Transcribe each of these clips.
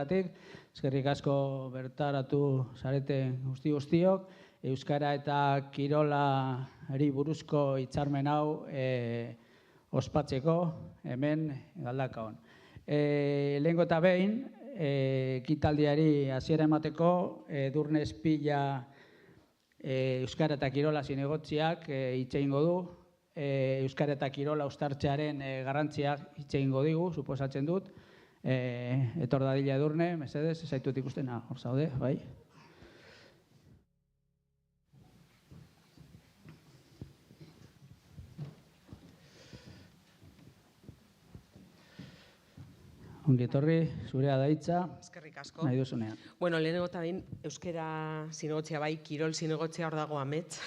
etortzeagatik, eskerrik asko bertaratu zarete guztiok, Euskara eta kirolari buruzko hitzarmen hau ospatzeko hemen Galdakaon. Lehengo eta behin, ekitaldiari hasiera emateko, Edurne Espilla Euskara eta Kirola zinegotziak hitz egingo du. Euskara eta Kirola uztartzearen garrantziak hitz egingo digu, suposatzen dut. Etor dadila Edurne, mesedez, ez zaitut ikusten, hor zaude, bai? Ongi etorri, zurea da hitza. Eskerrik asko. Nahi duzunean. Bueno, lehenengo eta behin, euskara zinegotzia bai, kirol zinegotzia hor dago amets,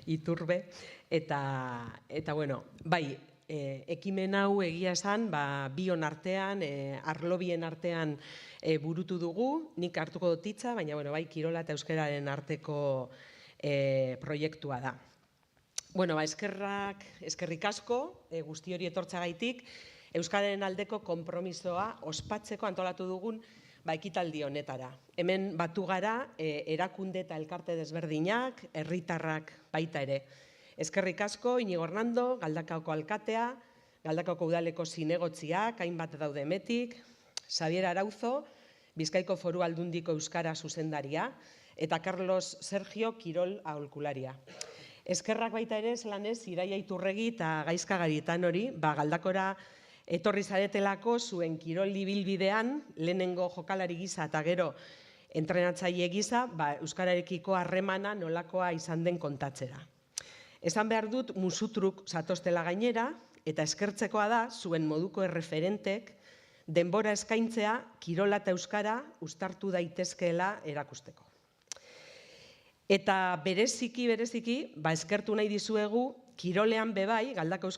Iturbe, eta bueno, bai, ekimen hau egia esan, bion artean, arlobien artean burutu dugu, nik hartuko dut hitza, baina bai, kirola eta euskararen arteko proiektua da. Bueno, eskerrik asko, guzti hori etortzagaitik, Euskararen aldeko konpromisoa ospatzeko antolatu dugun ekitaldi honetara. Hemen batu gara erakunde eta elkarte desberdinak, herritarrak baita ere. Eskerrik asko, Inigo Hernando, Galdakaoko alkatea, Galdakaoko udaleko zinegotziak, hainbat daude hemetik, Xabier Arauzo, Bizkaiko Foru Aldundiko Euskara zuzendaria, eta Carlos Sergio Kirol aholkularia. Eskerrak baita ere, zelanez, Iraia Iturregi eta Gaizka Garietan hori, Galdakora etorri zaretelako zuen kirol ibilbidean, lehenengo jokalari gisa eta gero entrenatzaile gisa, euskararekiko harremana nolakoa izan den kontatzera. Esan behar dut musutruk zatoztela gainera, eta eskertzekoa da zuen moduko erreferentek denbora eskaintzea kirola eta euskara uztartu daitezkeela erakusteko. Eta bereziki, eskertu nahi dizuegu, kirolean bebai, Galdako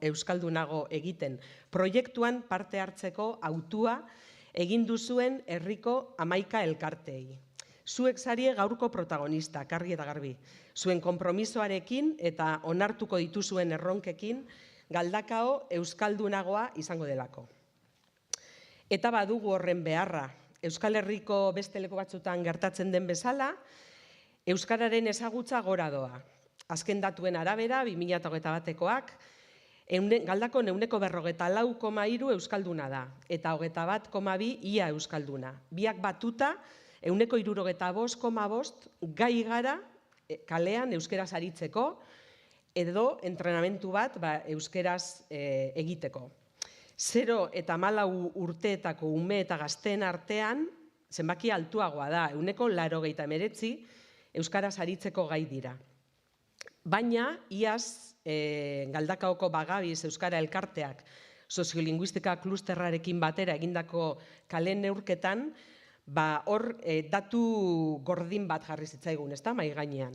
Euskaldunago egiten proiektuan parte hartzeko autua egin duzuen herriko 11 elkartei. Zuek zarie gaurko protagonista, argi eta garbi. Zuen konpromisoarekin eta onartuko dituzuen erronkekin Galdakao Euskaldunagoa izango delako. Eta badugu horren beharra, Euskal Herriko beste leku batzutan gertatzen den bezala, euskararen ezagutza gora doa. Azken datuen arabera, 2021koak, Galdako 44,4 euskalduna da, eta 21,2 ia euskalduna. Biak batuta, 65,5 gai gara kalean euskeraz aritzeko, edo entrenamentu bat euskeraz egiteko. 0 eta 14 urteetako ume eta gazteen artean, zenbaki altuagoa da, 89 euskaraz aritzeko gai dira. Baina, iaz, Galdakaoko Bagabiz Euskara Elkarteak soziolinguistika klusterrarekin batera egindako kale neurketan, hor datu gordin bat jarri zitzaigun, ez da, mai gainean.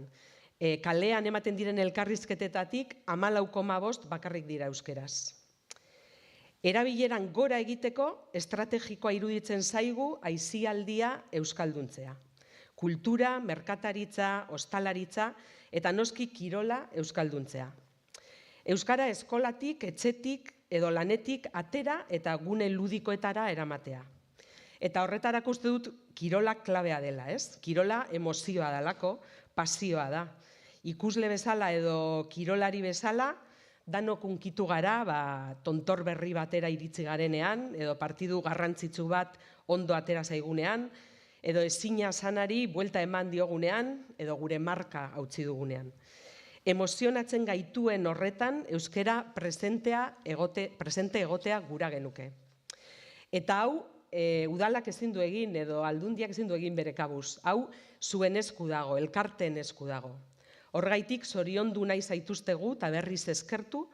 Kalean ematen diren elkarrizketetatik 14,5 bakarrik dira euskeraz. Erabileran gora egiteko estrategikoa iruditzen zaigu aisialdia euskalduntzea. Kultura, merkataritza, ostalaritza eta noski kirola euskalduntzea. Euskara eskolatik, etxetik edo lanetik atera eta gune ludikoetara eramatea. Eta horretarako uste dut kirola klabea dela, ez? Kirola emozioa dalako, pasioa da. Ikusle bezala edo kirolari bezala, danok hunkitu gara, tontor berri batera iritsi garenean, edo partidu garrantzitsu bat ondo atera zaigunean, edo ezina sanari buelta eman diogunean, edo gure marka hautsi dugunean. Emozionatzen gaituen horretan, euskera presente egotea gura genuke. Eta hau, udalak ezin du egin, edo aldundiak ezin du egin bere kabuz. Hau, zuen esku dago, elkarteen esku dago. Horgaitik, zoriondu nahi zaituztegu eta berriz eskertu,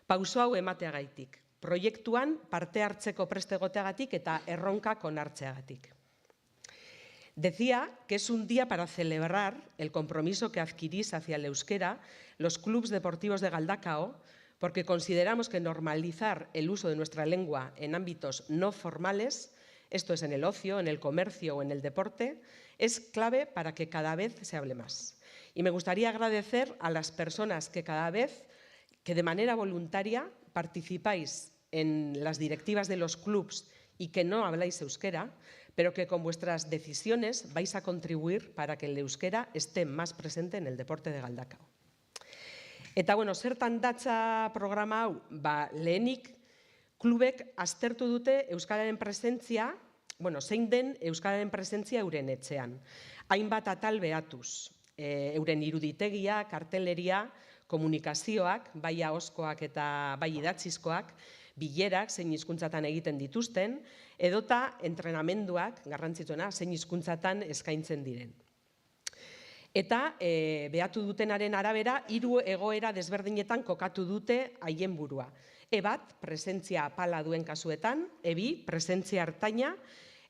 pauso hau emateagaitik. Proiektuan parte hartzeko preste egoteagatik eta erronkak onartzeagatik. Decía que es un día para celebrar el compromiso que adquirís hacia el euskera los clubes deportivos de Galdakao, porque consideramos que normalizar el uso de nuestra lengua en ámbitos no formales, esto es en el ocio, en el comercio o en el deporte, es clave para que cada vez se hable más. Y me gustaría agradecer a las personas que cada vez, que de manera voluntaria, participáis en las directivas de los clubs y que no habláis euskera, pero que con vuestras decisiones vais a contribuir para que el euskera esté más presente en el deporte de Galdakao. Eta, bueno, zertan datza programa hau? Lehenik, klubek aztertu dute euskararen presentzia, zein den euskararen presentzia euren etxean. Hainbat atal behatuz, euren iruditegia, karteleria, komunikazioak, bai ahozkoak eta bai idatzizkoak, bilerak zein hizkuntzatan egiten dituzten, edota entrenamenduak, garrantzitsuena, zein hizkuntzatan eskaintzen diren. Eta behatu dutenaren arabera, 3 egoera desberdinetan kokatu dute haien burua. E1, presentzia apala duen kasuetan, E2, presentzia hartaina,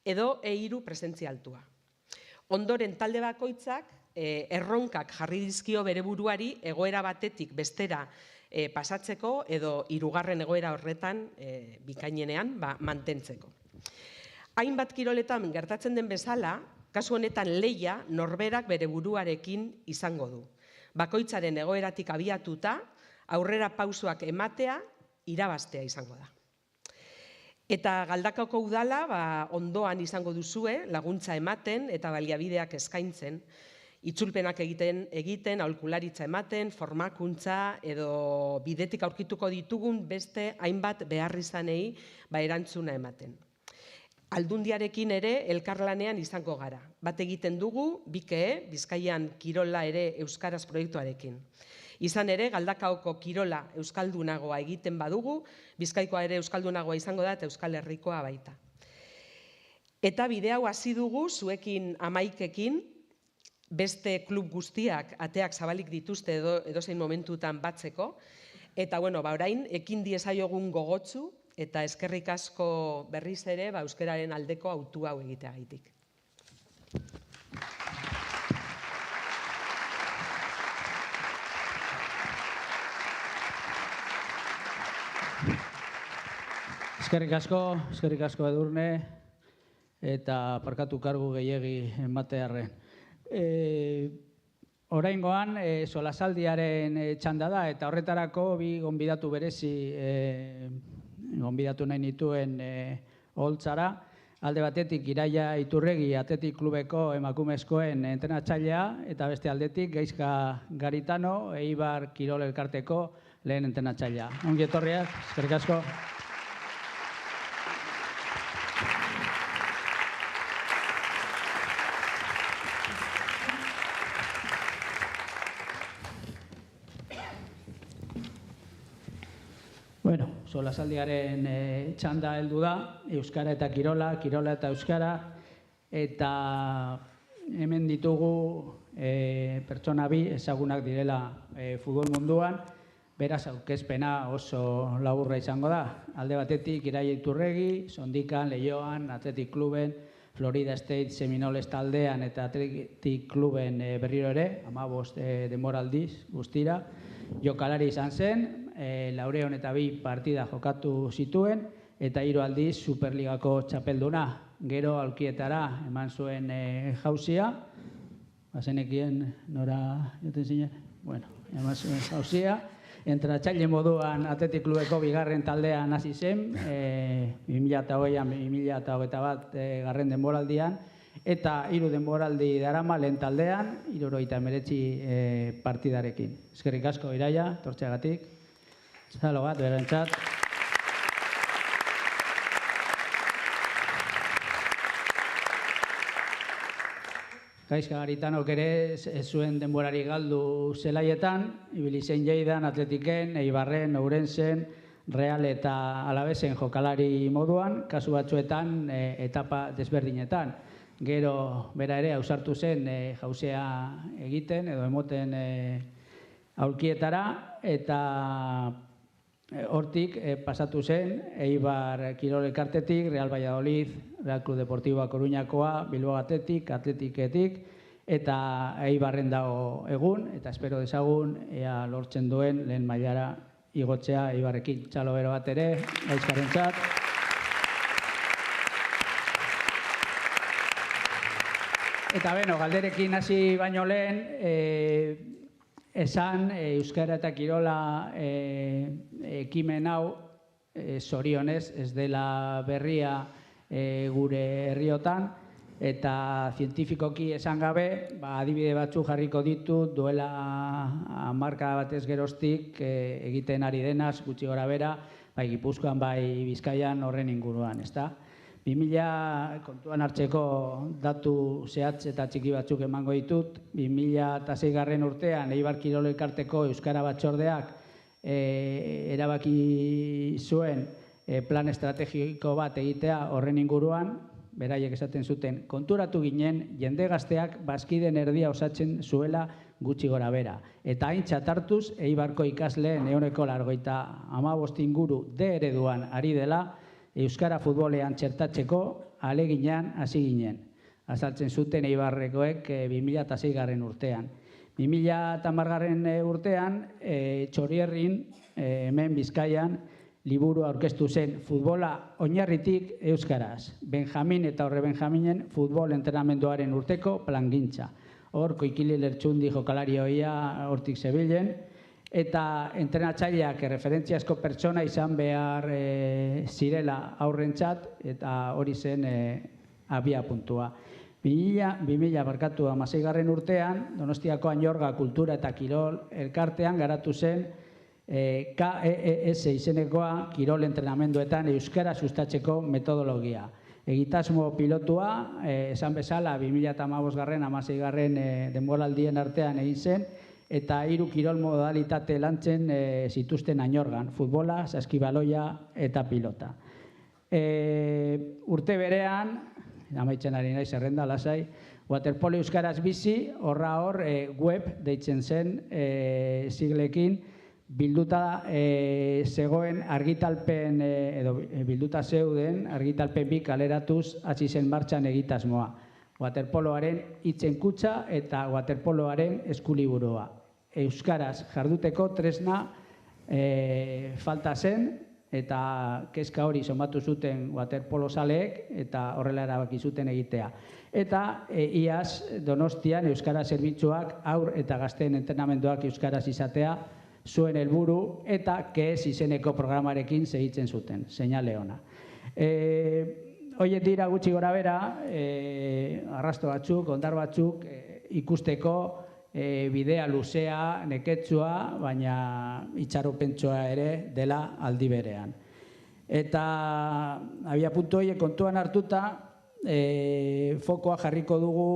edo E3, presentzia altua. Ondoren talde bakoitzak, erronkak jarri dizkio bere buruari egoera batetik bestera pasatzeko edo 3. egoera horretan bikainenean mantentzeko. Hainbat kiroletan gertatzen den bezala, kasu honetan lehia norberak bere buruarekin izango du. Bakoitzaren egoeratik abiatuta, aurrera pausoak ematea, irabaztea izango da. Eta Galdakaoko udala ondoan izango duzue laguntza ematen eta baliabideak eskaintzen, itzulpenak egiten, aholkularitza ematen, formakuntza edo bidetik aurkituko ditugun beste hainbat beharrizanei erantzuna ematen. Aldundiarekin ere elkarlanean izango gara. Bat egiten dugu, BIKE, Bizkaian Kirola ere Euskaraz proiektuarekin. Izan ere, Galdakaoko kirola euskaldunagoa egiten badugu, Bizkaikoa ere euskaldunagoa izango da eta Euskal Herrikoa baita. Eta bide hau hasi dugu zuekin 11ekin, beste klub guztiak ateak zabalik dituzte edozein momentutan batzeko, eta orain ekin diezaiogun gogotsu, eta eskerrik asko berriz ere euskararen aldeko hautu hau egiteagaitik. Eskerrik asko Edurne, eta parkatu kargu gehiegi ematearren. Oraingoan, solasaldiaren txanda da, eta horretarako bi gonbidatu berezi gonbidatu nahi nituen oholtzara. Alde batetik Iraia Iturregi Atletik Klubeko emakumezkoen entrenatzailea, eta beste aldetik Gaizka Garitano Eibar Kirol Elkarteko lehen entrenatzailea. Ongi etorriak, eskerrik asko. Solasaldiaren txanda heldu da, euskara eta kirola, kirola eta euskara, eta hemen ditugu pertsona bi ezagunak direla futbol munduan, beraz aurkezpena oso laburra izango da. Alde batetik Iraia Iturregi, Sondikan, Leioan, Atletik Kluben, Florida State Seminoles taldean eta Atletik Kluben berriro ere, 15 denboraldiz guztira, jokalari izan zen, 202 partida jokatu zituen, eta 3 aldiz Superligako txapelduna. Gero aulkietara eman zuen jauzia, bazenekien nora joten zinen? Eman zuen jauzia, entrenatzaile moduan Atletik Klubeko 2. taldean hasi zen, 2008an 2021 garren denboraldian, eta 3 denboraldi darama lehen taldean, 79 partidarekin. Eskerrik asko Iraia, tortxeagatik. Zalo bat, berentzat. Gaizka Garitanok ere zuen denborari galdu zelaietan, ibili zen Lleidan, Atletiken, Eibarren, Ourensen, Real eta Alabesen jokalari moduan, kasu batzuetan etapa desberdinetan. Gero bera ere ausartu zen jauzea egiten edo emoten aulkietara, eta hortik pasatu zen Eibar Kirol Elkartetik, Real Valladolid, Real Club Deportiboa Coruñakoa, Bilbao Atletik, Atletiketik, eta Eibarren dago egun, eta espero dezagun ea lortzen duen lehen mailara igotzea Eibarrekin. Txalo bero bat ere, Gaizkarentzat. Eta galderekin hasi baino lehen, esan euskara eta kirola ekimen hau zorionez ez dela berria gure herriotan, eta zientifikoki esan gabe, adibide batzuk jarriko ditut, duela hamarka batez geroztik egiten ari denaz, gutxi gora bera, bai Gipuzkoan, bai Bizkaian horren inguruan, ezta? 2000 kontuan hartzeko datu zehatz eta txiki batzuk emango ditut, 2006 urtean Eibar Kirol Elkarteko Euskara Batzordeak erabaki zuen plan estrategiko bat egitea horren inguruan, beraiek esaten zuten, konturatu ginen jende gazteak bazkideen erdia osatzen zuela gutxi gora bera. Eta aintzat hartuz, Eibarko ikasleen ehuneko 95 inguru D ereduan ari dela, Euskara futbolean txertatzeko aleginean hasi ginen. Azaltzen zuten Eibarrekoek 2006 urtean. 2010 urtean, Txorierrin, hemen Bizkaian, liburu aurkeztu zen futbola oinarritik euskaraz. Benjamin eta Horre Benjaminen futbol entrenamenduaren urteko plangintza. Hor, Koikili Lertxundi jokalari hoia hortik zebilen, eta entrenatzaileak erreferentziazko pertsona izan behar zirela aurrentzat, eta hori zen abia puntua. 2006 urtean, Donostiako Añorga Kultura eta Kirol Elkartean garatu zen KES izenekoa kirol entrenamenduetan euskara sustatzeko metodologia. Egitasmo pilotua, esan bezala, 2015-16 denboraldien artean egin zen, eta 3 kirol modalitate lantzen zituzten Añorgan, futbola, saskibaloia eta pilota. Urte berean, amaitzen ari naiz zerrenda lasai, waterpolo euskaraz bizi, horra hor web deitzen zen siglekin, bilduta zegoen argitalpen, edo bilduta zeuden argitalpen bi kaleratuz hasi zen martxan egitasmoa. Waterpoloaren hitzen kutxa eta waterpoloaren eskuliburua. Euskaraz jarduteko tresna falta zen, eta kezka hori somatu zuten waterpolo zaleek, eta horrela erabaki zuten egitea. Eta iaz Donostian euskara zerbitzuak haur eta gazteen entrenamenduak euskaraz izatea zuen helburu eta KES izeneko programarekin segitzen zuten, seinale ona. Hoiek dira gutxi gora bera, arrasto batzuk, ondar batzuk ikusteko bidea luzea, neketsua, baina itxaropentsua ere dela aldi berean. Eta abia puntu horiek kontuan hartuta, fokoa jarriko dugu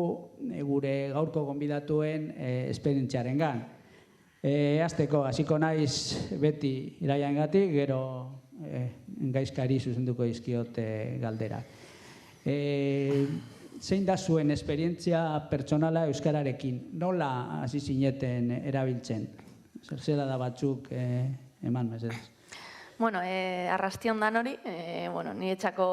gure gaurko gonbidatuen esperientziarengan. Azteko, hasiko naiz beti iraiaengatik, gero gaizkari zuzenduko dizkiot galderak. Zein da zuen esperientzia pertsonala euskararekin? Nola hasi zineten erabiltzen? Zera da batzuk eman mesedez. Bueno, arrastion dan hori, niretzako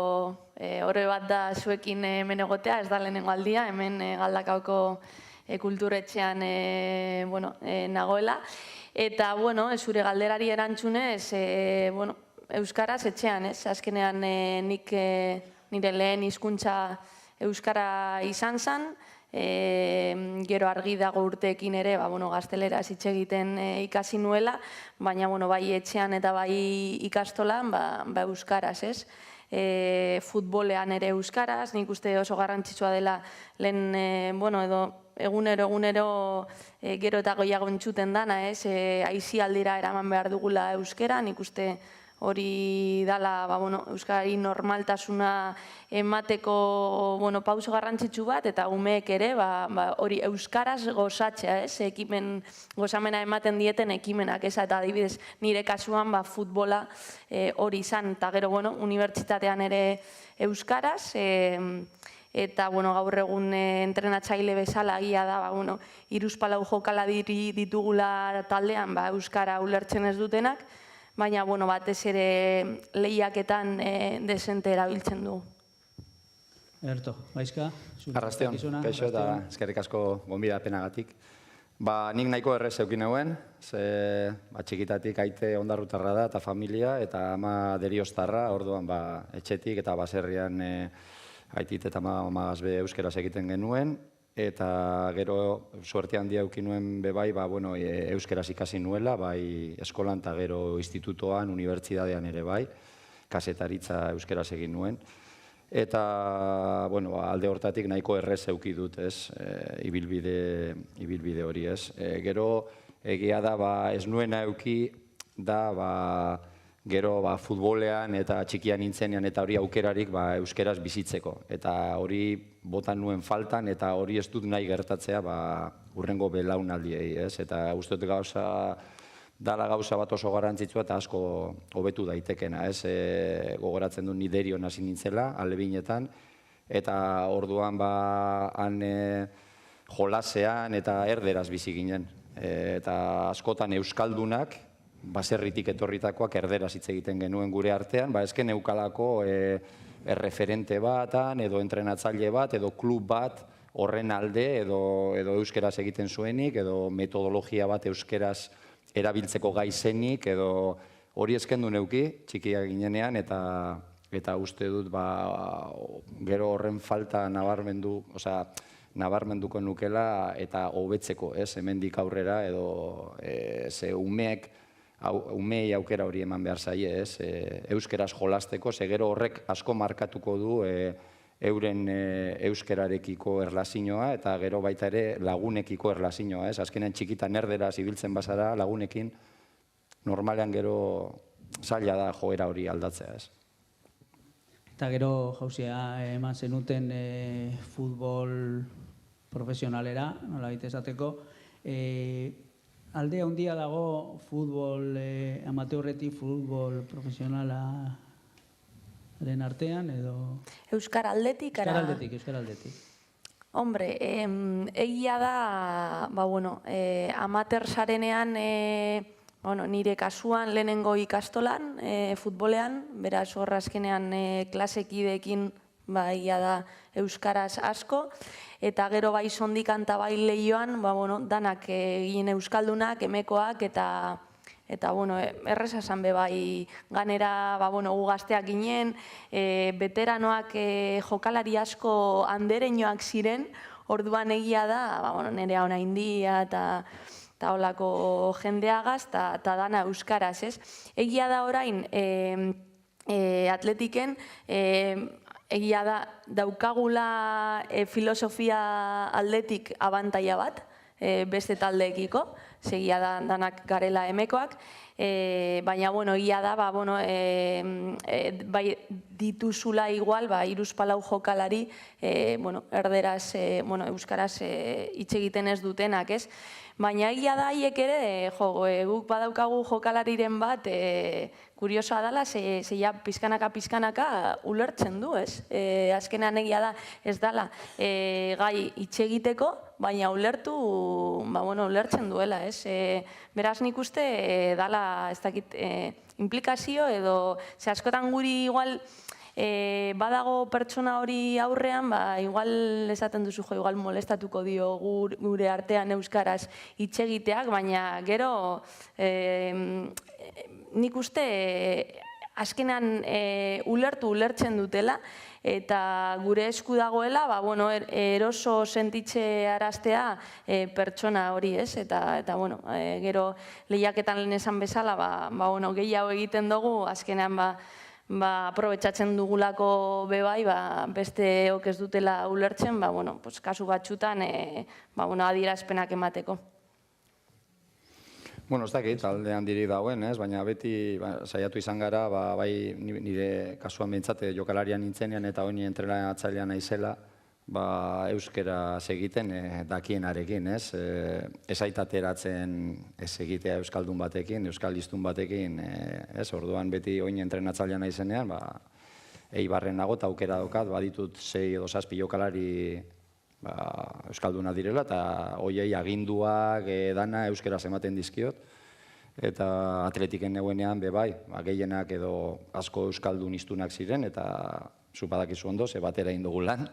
ore bat da zuekin hemen egotea, ez da lehenengo aldia, hemen Galdakaoko kulturetxean nagoela. Eta, zure galderari erantzunez, euskaraz etxean, ez? Azkenean nik nire lehen hizkuntza euskara izan zen, gero argi dago urteekin ere, gazteleraz hitz egiten ikasi nuela, baina bai etxean eta bai ikastolan euskaraz, ez? Futbolean ere euskaraz, nik uste oso garrantzitsua dela lehen, egunero gero eta goiago entzuten dana, ez? Aisialdira eraman behar dugula euskera, nik uste hori dala euskarari normaltasuna emateko pauso garrantzitsu bat, eta umeek ere hori euskaraz gozatzea, ez? Gozamena ematen dieten ekimenak, ez? Eta adibidez nire kasuan futbola hori izan, eta gero unibertsitatean ere euskaraz, eta gaur egun entrenatzaile bezala egia da, 3-4 jokalari ditugula taldean euskara ulertzen ez dutenak, baina batez ere lehiaketan desente erabiltzen du. Erto, Gaizka? Arrastion, kaixo eta eskerrik asko gonbidapenagatik. Nik nahiko errez eukin eguen, ze txikitatik aite ondarrutarra da eta familia, eta ama derioztarra, orduan etxetik eta baserrian aitit eta amagazbe euskeraz egiten genuen, eta gero suerte handia eukin nuen bebai, euskeraz ikasi nuela, bai eskolan eta gero institutoan, unibertsitatean ere bai, kasetaritza euskeraz egin nuen. Eta, bueno, alde hortatik nahiko errez euki dut, ez, ibilbide hori, ez. Gero, egia da, ez nuena euki da, gero futbolean eta txikian nintzenean eta hori aukerarik euskeraz bizitzeko. Eta hori botan nuen faltan eta hori ez dut nahi gertatzea hurrengo belaunaldiei, ez. Eta uste dut dala gauza bat oso garrantzitsua eta asko hobetu daitekena, ez. Gogoratzen du ni Derion hasi nintzela, Alebinetan, eta orduan han jolasean eta erderaz bizi ginen. Eta askotan euskaldunak, baserritik etorritakoak erderaz hitz egiten genuen gure artean, ezken eukalako erreferente batan, edo entrenatzaile bat, edo klub bat horren alde, edo euskeraz egiten zuenik, edo metodologia bat euskeraz erabiltzeko gaizenik, edo hori eskendu neuki, txikia ginenean, eta uste dut gero horren falta nabarmenduko nukela eta hobetzeko, hemendik aurrera, edo ze umei aukera hori eman behar zaie, euskeraz jolasteko, ze gero horrek asko markatuko du euren euskerarekiko erlazioa eta gero baita ere lagunekiko erlazioa. Azkenean txikitan erderaz ibiltzen bazara lagunekin, normalean gero zaila da joera hori aldatzea. Eta gero jauzia eman zenuten futbol profesionalera, nola baita esateko, alde handia dago futbol amateurretik futbol profesionalaren artean, edo... Euskar aldetik? Euskar aldetik. Hombre, egia da, amateur sarenean, nire kasuan lehenengo ikastolan, futbolean, beraz horra azkenean klasekideekin egia da euskaraz asko, eta gero bai sondikan eta bai lehioan, danak egin euskaldunak, emekoak, eta erreza esan be bai ganera gu gazteak ginen, veteranoak jokalari asko andereñoak ziren, orduan egia da, nire hona india eta holako jendeagaz, eta dana euskaraz, ez? Egia da orain atletiken, egia da daukagula filosofia aldetik abantaila bat, beste taldeekiko, segia da danak garela emekoak, baina, egia da, bai dituzula igual, hiruzpalau jokalari, erderaz, euskaraz hitz egiten ez dutenak, ez? Baina egia da haiek ere, guk badaukagu jokalariren bat, kuriosoa dela, zeia pizkanaka ulertzen du, ez? Azkenean egia da, ez dela, gai hitz egiteko, baina ulertzen duela, ez? Beraz nik uste dela, ez dakit, implikazio edo, ze askotan guri igual, badago pertsona hori aurrean, igual esaten duzu igual molestatuko dio gure artean euskaraz hitz egiteak, baina gero nik uste azkenean ulertzen dutela, eta gure esku dagoela, eroso sentitze araztea pertsona hori, ez? Eta, gero lehiaketan lehen esan bezala, gehiago egiten dugu, azkenean, aprobetxatzen dugulako bebai, beste ez dutela ulertzen, kasu batxutan, adierazpenak emateko. Ez dakit, alde handirik dauen, baina beti saiatu izan gara, bai nire kasuan behintzate jokalarian nintzenean eta honi entrenatzailean naizela, euskera egiten dakienarekin, ez? Ez aitateratzen ez egitea euskaldun batekin, euskaldiztun batekin, ez? Orduan beti honi entrenatzailean naizenean, Eibarren nago eta aukera daukat, baditut 6 edo 7 jokalari euskalduna direla, eta hoiei aginduak dana euskeraz ematen dizkiot, eta atletiken neguenean bebai, gehienak edo asko euskaldun iztunak ziren, eta zupadakizu ondo, ze batera indugu lan,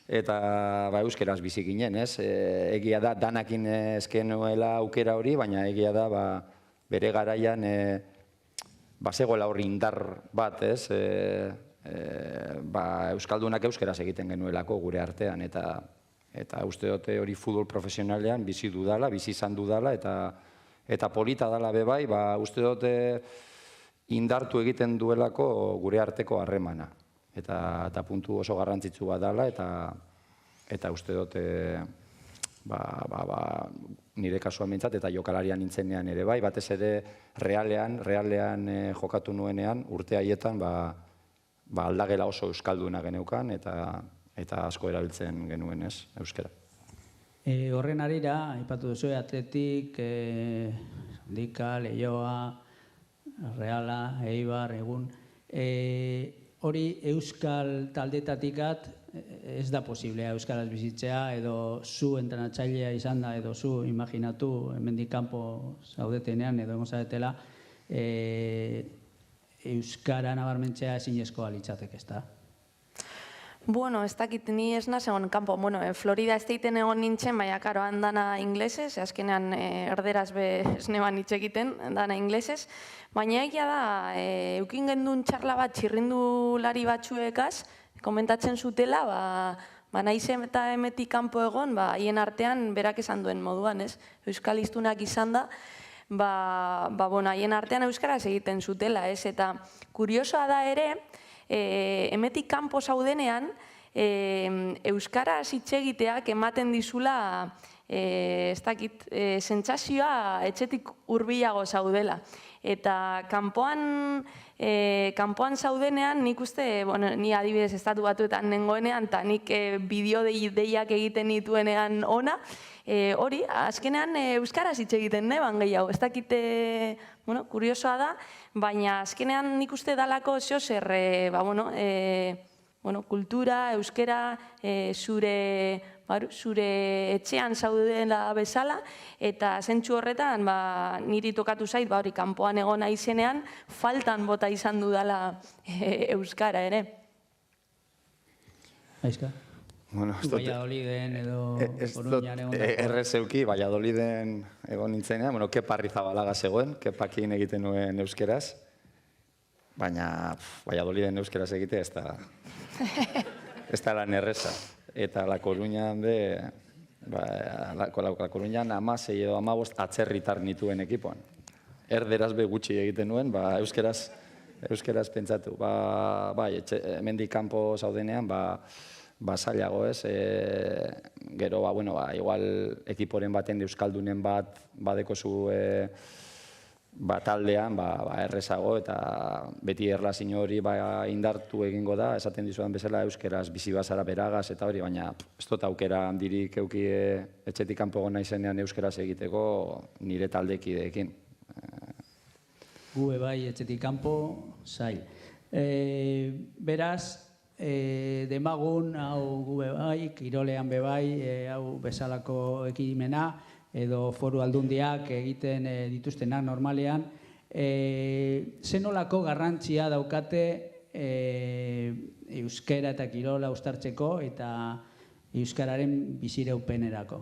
eta euskeraz bizi ginen, ez? Egia da, danakin ezkenuela aukera hori, baina egia da, bere garaian, bazegoela horri indar bat, ez? Euskaldunak euskeraz egiten genuelako gure artean, eta uste dute hori futbol profesionalean bizi dudala, bizi izan dudala, eta polita dala bebai, uste dute indartu egiten duelako gure arteko harremana. eta puntu oso garrantzitsu bat dela, eta uste dut nire kasuan bintzat, eta jokalarian nintzenean ere bai, batez ere realean jokatu nuenean, urte haietan aldagela oso euskalduna geneukan, eta asko erabiltzen genuen ez, euskara. Horren arira, aipatu duzu, Atletik, Dika, Leioa, Reala, Eibar, Egun, hori euskal taldetatikat ez da posiblea euskaraz bizitzea, edo zu entrenatzailea izan da, edo zu imaginatu, hemendik kanpo zaudetenean, edo zaudetela, euskara nabarmentzea ezinezkoa litzateke, ez da? Bueno, ez dakit ni ez naz egon kanpo. Bueno, Florida Stateen egon nintzen, baina karo handana inglesez, azkenean erderaz ez neban hitz egiten, dana inglesez. Baina egia da, eukin gendun txarla bat txirrindulari batzuekaz, komentatzen zutela, naiz eta emetik kanpo egon, haien artean berak esan duen moduan, ez? Euskal hiztunak izan da, haien artean euskaraz egiten zutela, ez? Eta kuriosoa da ere, emetik kanpo zaudenean, euskaraz hitz egiteak ematen dizula, ez dakit, sentsazioa etxetik hurbilago zaudela. Eta kanpoan zaudenean, nik uste, ni adibidez estatu batuetan nengoenean, eta nik bideo deiak egiten nituenean ona, hori, azkenean euskaraz hitz egiten neban gehiago. Ez dakite, kuriosoa da, baina azkenean nik uste dalako zer, kultura, euskera, zure etxean zaudela bezala, eta zentzu horretan niri tokatu zait, hori kanpoan egon naizenean, faltan bota izan dudala euskara ere. Aizka? Valladoliden edo Coruñan egon dago? Errezeuki, Valladoliden egon nintzenean, Kepa Arrizabalaga zegoen, Kepakin egiten nuen euskeraz, baina Valladoliden euskeraz egite ez da lan erreza. Eta La Coruñan La Coruñan 16 edo 15 atzerritar nituen ekipoan. Erderaz be gutxi egiten nuen, euskeraz pentsatu. Hemendik kanpo zaudenean, zailago ez, gero, igual ekiporen baten euskaldunen bat badekozu taldean, errezago, eta beti erlazio hori indartu egingo da, esaten dizudan bezala euskeraz bizi bazara beragaz eta hori, baina ez dut aukera handirik euki etxetik kanpo egon naizenean euskeraz egiteko nire taldekideekin. Gu bai etxetik kanpo zail. Beraz, demagun, hau gu bai, kirolean bai, hau bezalako ekimena, edo foru aldundiak egiten dituztenak normalean, zenolako garrantzia daukate euskara eta kirola uztartzeko eta euskararen bizireupenerako?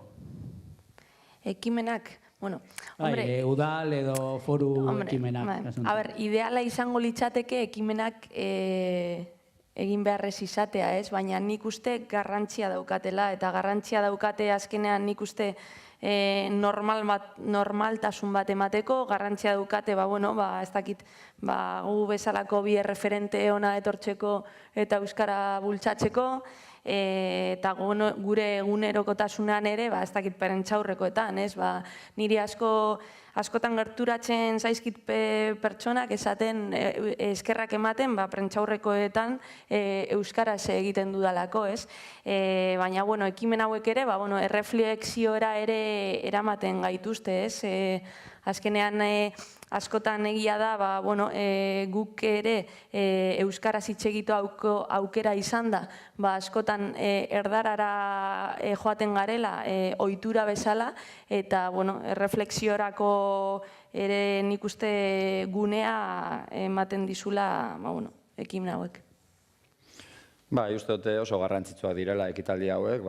Ekimenak, hombre... Udal edo foru ekimenak. Ideala izango litzateke ekimenak egin beharrez izatea, ez? Baina nik uste garrantzia daukatela, eta garrantzia daukate azkenean nik uste normaltasun bat emateko, garrantzia daukate, ez dakit, gu bezalako bi erreferente ona etortzeko eta euskara bultzatzeko, eta gure egunerokotasunean ere, ez dakit perentxaurrekoetan, ez? Niri askotan gerturatzen zaizkit pertsonak esaten eskerrak ematen prentxaurrekoetan euskaraz egiten dudalako, ez? Baina, ekimen hauek ere, erreflexiora ere eramaten gaituzte, ez? Azkenean askotan egia da, guk ere euskaraz hitz egiteko aukera izan da, askotan erdarara joaten garela ohitura bezala, eta erreflexiorako ere nik uste gunea ematen dizula ekimen hauek. Uste dute oso garrantzitsuak direla ekitaldi hauek,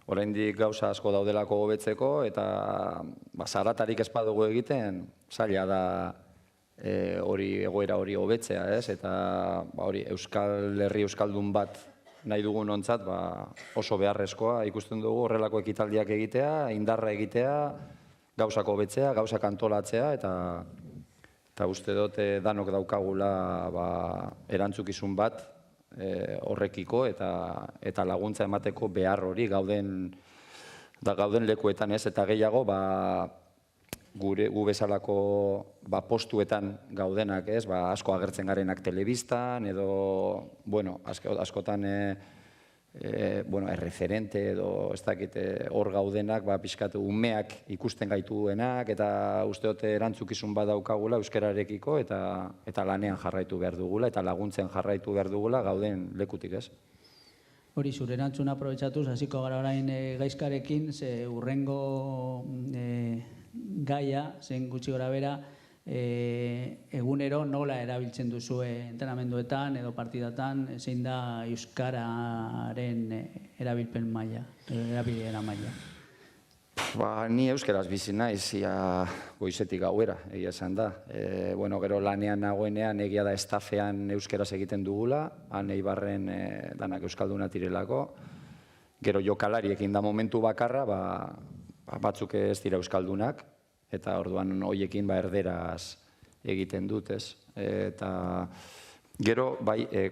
oraindik gauza asko daudelako hobetzeko, eta zaratarik ez badugu egiten, zaila da egoera hori hobetzea, ez? Eta Euskal Herri Euskaldun bat nahi dugun ontzat oso beharrezkoa ikusten dugu horrelako ekitaldiak egitea, indarra egitea, gauzak hobetzea, gauzak antolatzea, eta uste dut danok daukagula erantzukizun bat horrekiko eta laguntza emateko behar hori gauden lekuetan ez, eta gehiago gu bezalako postuetan gaudenak ez, asko agertzen garenak telebistan edo, askotan erreferente edo ez dakit hor gaudenak, pixkatu umeak ikusten gaituenak eta usteote erantzukizun badaukagula euskararekiko eta lanean jarraitu behar dugula eta laguntzen jarraitu behar dugula gauden lekutik ez. Hori, zure erantzuna aprobetxatuz, hasiko gara orain gaizkarekin, ze urrengo gaia, zen gutxi gora bera, egunero nola erabiltzen duzue entrenamenduetan edo partidatan, zein da euskararen erabilpen maila, erabilera maila? Ni euskaraz bizi naiz, goizetik gauera, egia esan da. Gero lanean nagoenean egia da estafean euskaraz egiten dugula, han Eibarren danak euskalduna direlako. Gero jokalariekin da momentu bakarra, batzuk ez dira euskaldunak, eta orduan hoiekin erderaz egiten dut, ez. Eta gero,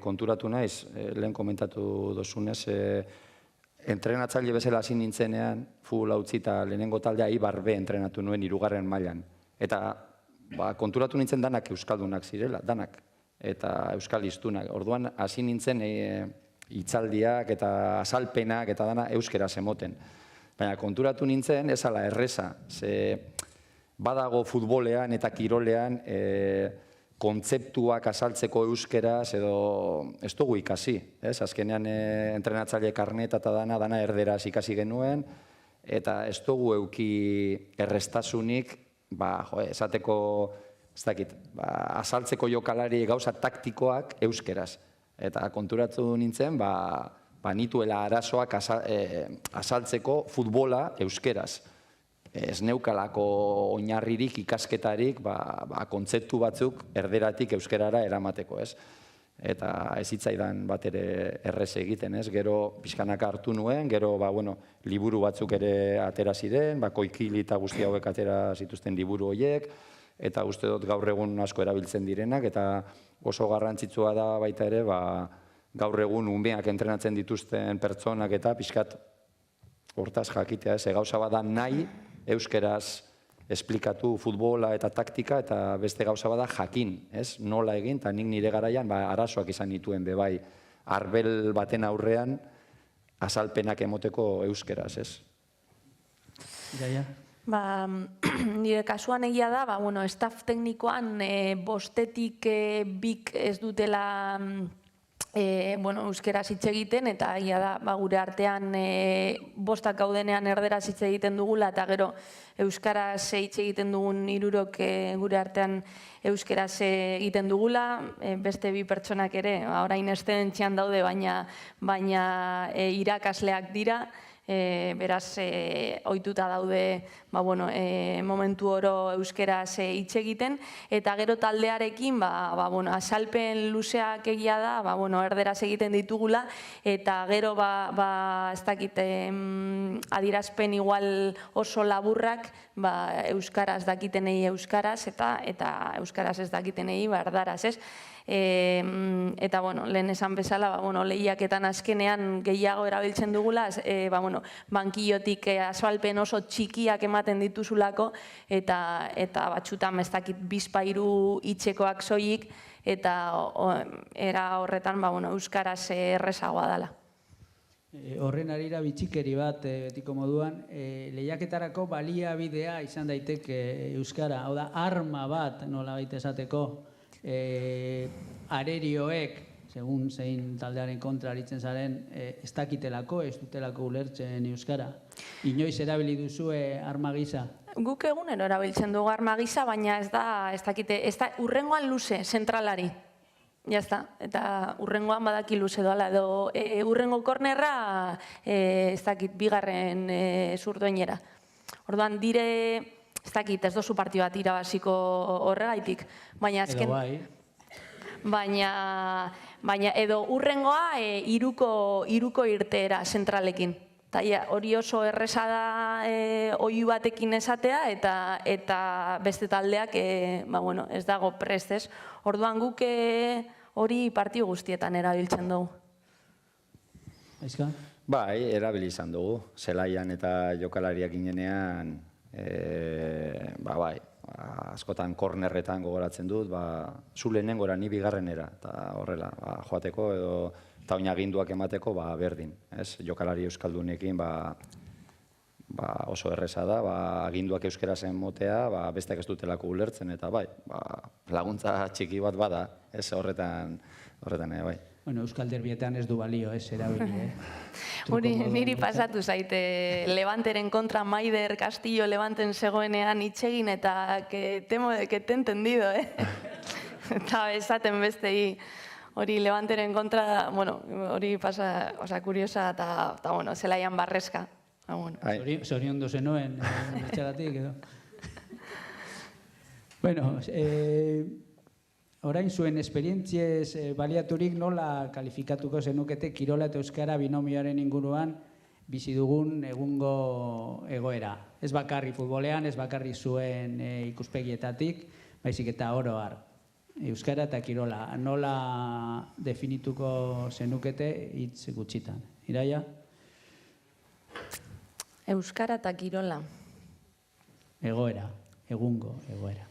konturatu naiz, lehen komentatu dozunez, entrenatzaile bezala hasi nintzenean, futbola utzi eta lehenengo taldea Eibar B entrenatu nuen 3. mailan. Eta konturatu nintzen danak euskaldunak zirela, danak, eta euskal hiztunak. Orduan hasi nintzen hitzaldiak eta azalpenak eta dana euskaraz emoten. Baina konturatu nintzen ez ala erreza, ze badago futbolean eta kirolean kontzeptuak azaltzeko euskeraz edo ez dugu ikasi. Azkenean entrenatzaile karneta eta dana erderaz ikasi genuen eta ez dugu euki errestasunik esateko, ez dakit, azaltzeko jokalari gauza taktikoak euskeraz. Eta konturatu nintzen, nituela arazoak azaltzeko futbola euskeraz. Ez neukalako oinarririk, ikasketarik, kontzeptu batzuk erderatik euskerara eramateko, ez? Eta ez hitzaidan bat ere errez egiten, ez? Gero pixkanaka hartu nuen, gero liburu batzuk ere atera ziren, Koikili eta guzti hauek atera zituzten liburu horiek, eta uste dut gaur egun asko erabiltzen direnak, eta oso garrantzitsua da baita ere, gaur egun umeak entrenatzen dituzten pertsonak eta pixkat hortaz jakitea, ez? Gauza bada nahi, euskeraz esplikatu futbola eta taktika, eta beste gauza bada jakin, ez? Nola egin, eta nik nire garaian arazoak izan nituen bebai, arbel baten aurrean azalpenak emoteko euskeraz, ez? Jaia? Nire kasuan egia da, staff teknikoan bostetik bik ez dutela euskeraz hitz egiten, eta egia da, gure artean bostak gaudenean erderaz hitz egiten dugula, eta gero euskaraz hitz egiten dugun 3 gure artean euskeraz egiten dugula, beste 2 pertsonak ere, orain eszedentzian daude, baina irakasleak dira, beraz, ohituta daude momentu oro euskeraz hitz egiten, eta gero taldearekin, azalpen luzeak egia da, erderaz egiten ditugula, eta gero, ez dakit, adierazpen igual oso laburrak, euskaraz dakitenei euskaraz, eta euskaraz ez dakitenei erdaraz, ez? Eta, lehen esan bezala, lehiaketan azkenean gehiago erabiltzen dugula, bankillotik azalpen oso txikiak ematen dituzulako, eta batxutan ez dakit bizpairu itxekoak soilik, eta era horretan euskaraz errezagoa dela. Horren arira bitxikeri bat, betiko moduan, lehiaketarako baliabidea izan daiteke euskara, hau da, arma bat nola baita esateko, arerioek, segun zein taldearen kontra aritzen zaren, ez dakitelako, ez dutelako ulertzen euskara. Inoiz erabili duzue arma gisa? Guk egunero erabiltzen dugu arma gisa, baina ez dakite, urrengoan luze, zentralari. Jazta, eta urrengoan badaki luze doala, edo urrengo kornerra, ez dakit, 2. zurdoinera. Orduan, ez dakit, ez dozu partio bat irabaziko horregaitik, baina azken... Edo bai. Baina edo urrengoa iruko irteera zentralekin. Hori oso erreza da oihu batekin esatea, eta beste taldeak ez dago prestez. Orduan guk hori partio guztietan erabiltzen dugu. Aizka? Bai, erabili izan dugu. Zelaian eta jokalariak ginenean, bai, askotan kornerretan gogoratzen dut, zu lehenengora ni bigarrenera, eta horrela, joateko edo eta oin aginduak emateko, berdin. Jokalari euskaldunekin oso erreza da, aginduak euskerazen motea, besteak ez dutelako ulertzen, eta bai, laguntza txiki bat bada, horretan, bai. Bueno, Euskal Derbietan ez du balio, erabili, Hori, niri pasatu zaite, Levanteren kontra Maider Castillo Levanten zegoenean itxegin eta que temo de que te entendido, Eta esaten bestei hori Levanteren kontra, bueno, hori pasa, kuriosa eta, bueno, zelaian barrezka. Zoriondu zenuen, etxagatik, edo. Bueno, orain zuen esperientziez baliaturik nola kalifikatuko zenukete kirola eta euskara binomioaren inguruan bizi dugun egungo egoera. Ez bakarri futbolean, ez bakarri zuen ikuspegietatik, baizik eta oro har. Euskara eta kirola, nola definituko zenukete hitz gutxitan. Iraia? Euskara eta kirola. Egoera, egungo egoera.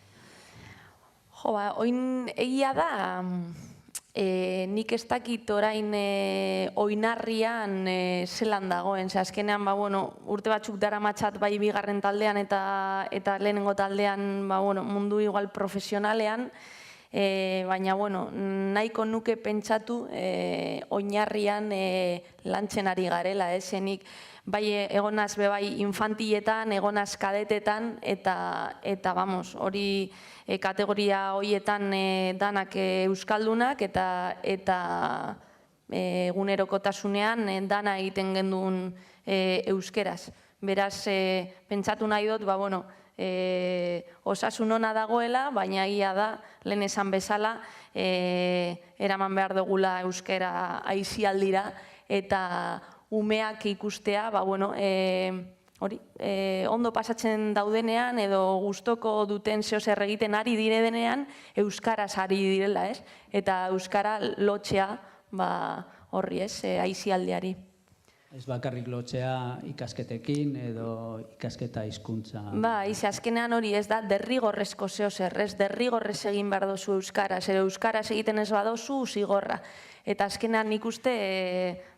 Oin egia da, nik ez dakit orain oinarrian zelan dagoen. Azkenean, urte batzuk dara matxat bai bigarren taldean eta lehenengo taldean mundu igual profesionalean, baina nahiko nuke pentsatu oinarrian lantzen ari garela, zenik bai egonaz bebai infantiletan, egonaz kadetetan, eta hori kategoria horietan danak euskaldunak eta egunerokotasunean dana egiten genduen euskeraz. Beraz, pentsatu nahi dut, osasun ona dagoela, baina egia da, lehen esan bezala, eraman behar dugula euskera aisialdira eta umeak ikustea, ondo pasatzen daudenean edo gustoko duten zeozer egiten ari direnean, euskaraz ari direla, eta euskara lotzea horri, aisialdiari. Ez bakarrik lotzea ikasketekin edo ikasketa hizkuntza. Azkenean hori ez da derrigorrezko zeozer, derrigorrez egin behar dozu euskaraz, euskaraz egiten ez badozu zigorra. Eta azkenean nik uste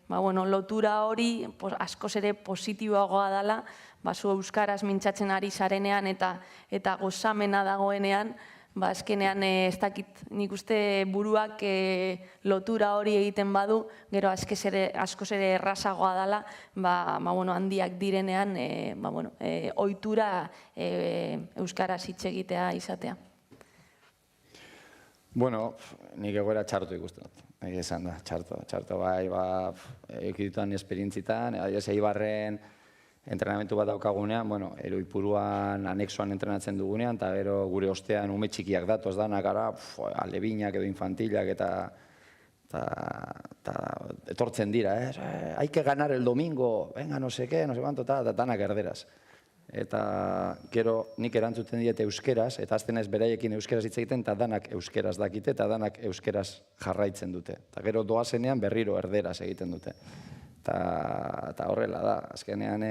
lotura hori askoz ere positiboagoa dela, zu euskaraz mintzatzen ari zarenean eta gozamena dagoenean, azkenean ez dakit nik uste buruak lotura hori egiten badu, gero askoz ere errazagoa dela, handiak direnean ohitura euskaraz hitz egitea izatea. Bueno, nik egoera txartu ikusten dut. Egia esan da, txarto bai, ekidituan esperientzitan, Eibarren entrenamentu bat daukagunean, Eroipuruan, anexoan entrenatzen dugunean, eta gero gure ostean ume txikiak datoz danak gara, alebinak edo infantilak eta etortzen dira, hay que ganar el domingo, venga, no sé qué, no sé cuánto, eta danak erderaz. Eta gero nik erantzuten diete euskeraz, eta azten ez beraiekin euskeraz hitz egiten, eta danak euskeraz dakite, eta danak euskeraz jarraitzen dute. Eta gero doazenean berriro erderaz egiten dute. Eta horrela da, azkenean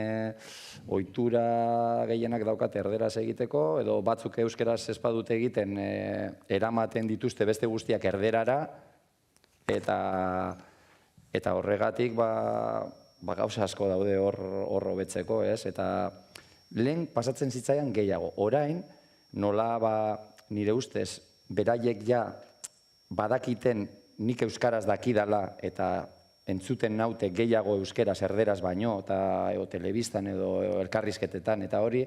ohitura gehienak daukate erderaz egiteko, edo batzuk euskeraz ez badute egiten eramaten dituzte beste guztiak erderara, eta horregatik gauza asko daude hor hobetzeko, eta lehen pasatzen zitzaian gehiago. Orain, nola nire ustez, beraiek ja badakiten nik euskaraz dakidala eta entzuten naute gehiago euskeraz erderaz baino, eta telebistan edo elkarrizketetan, eta hori,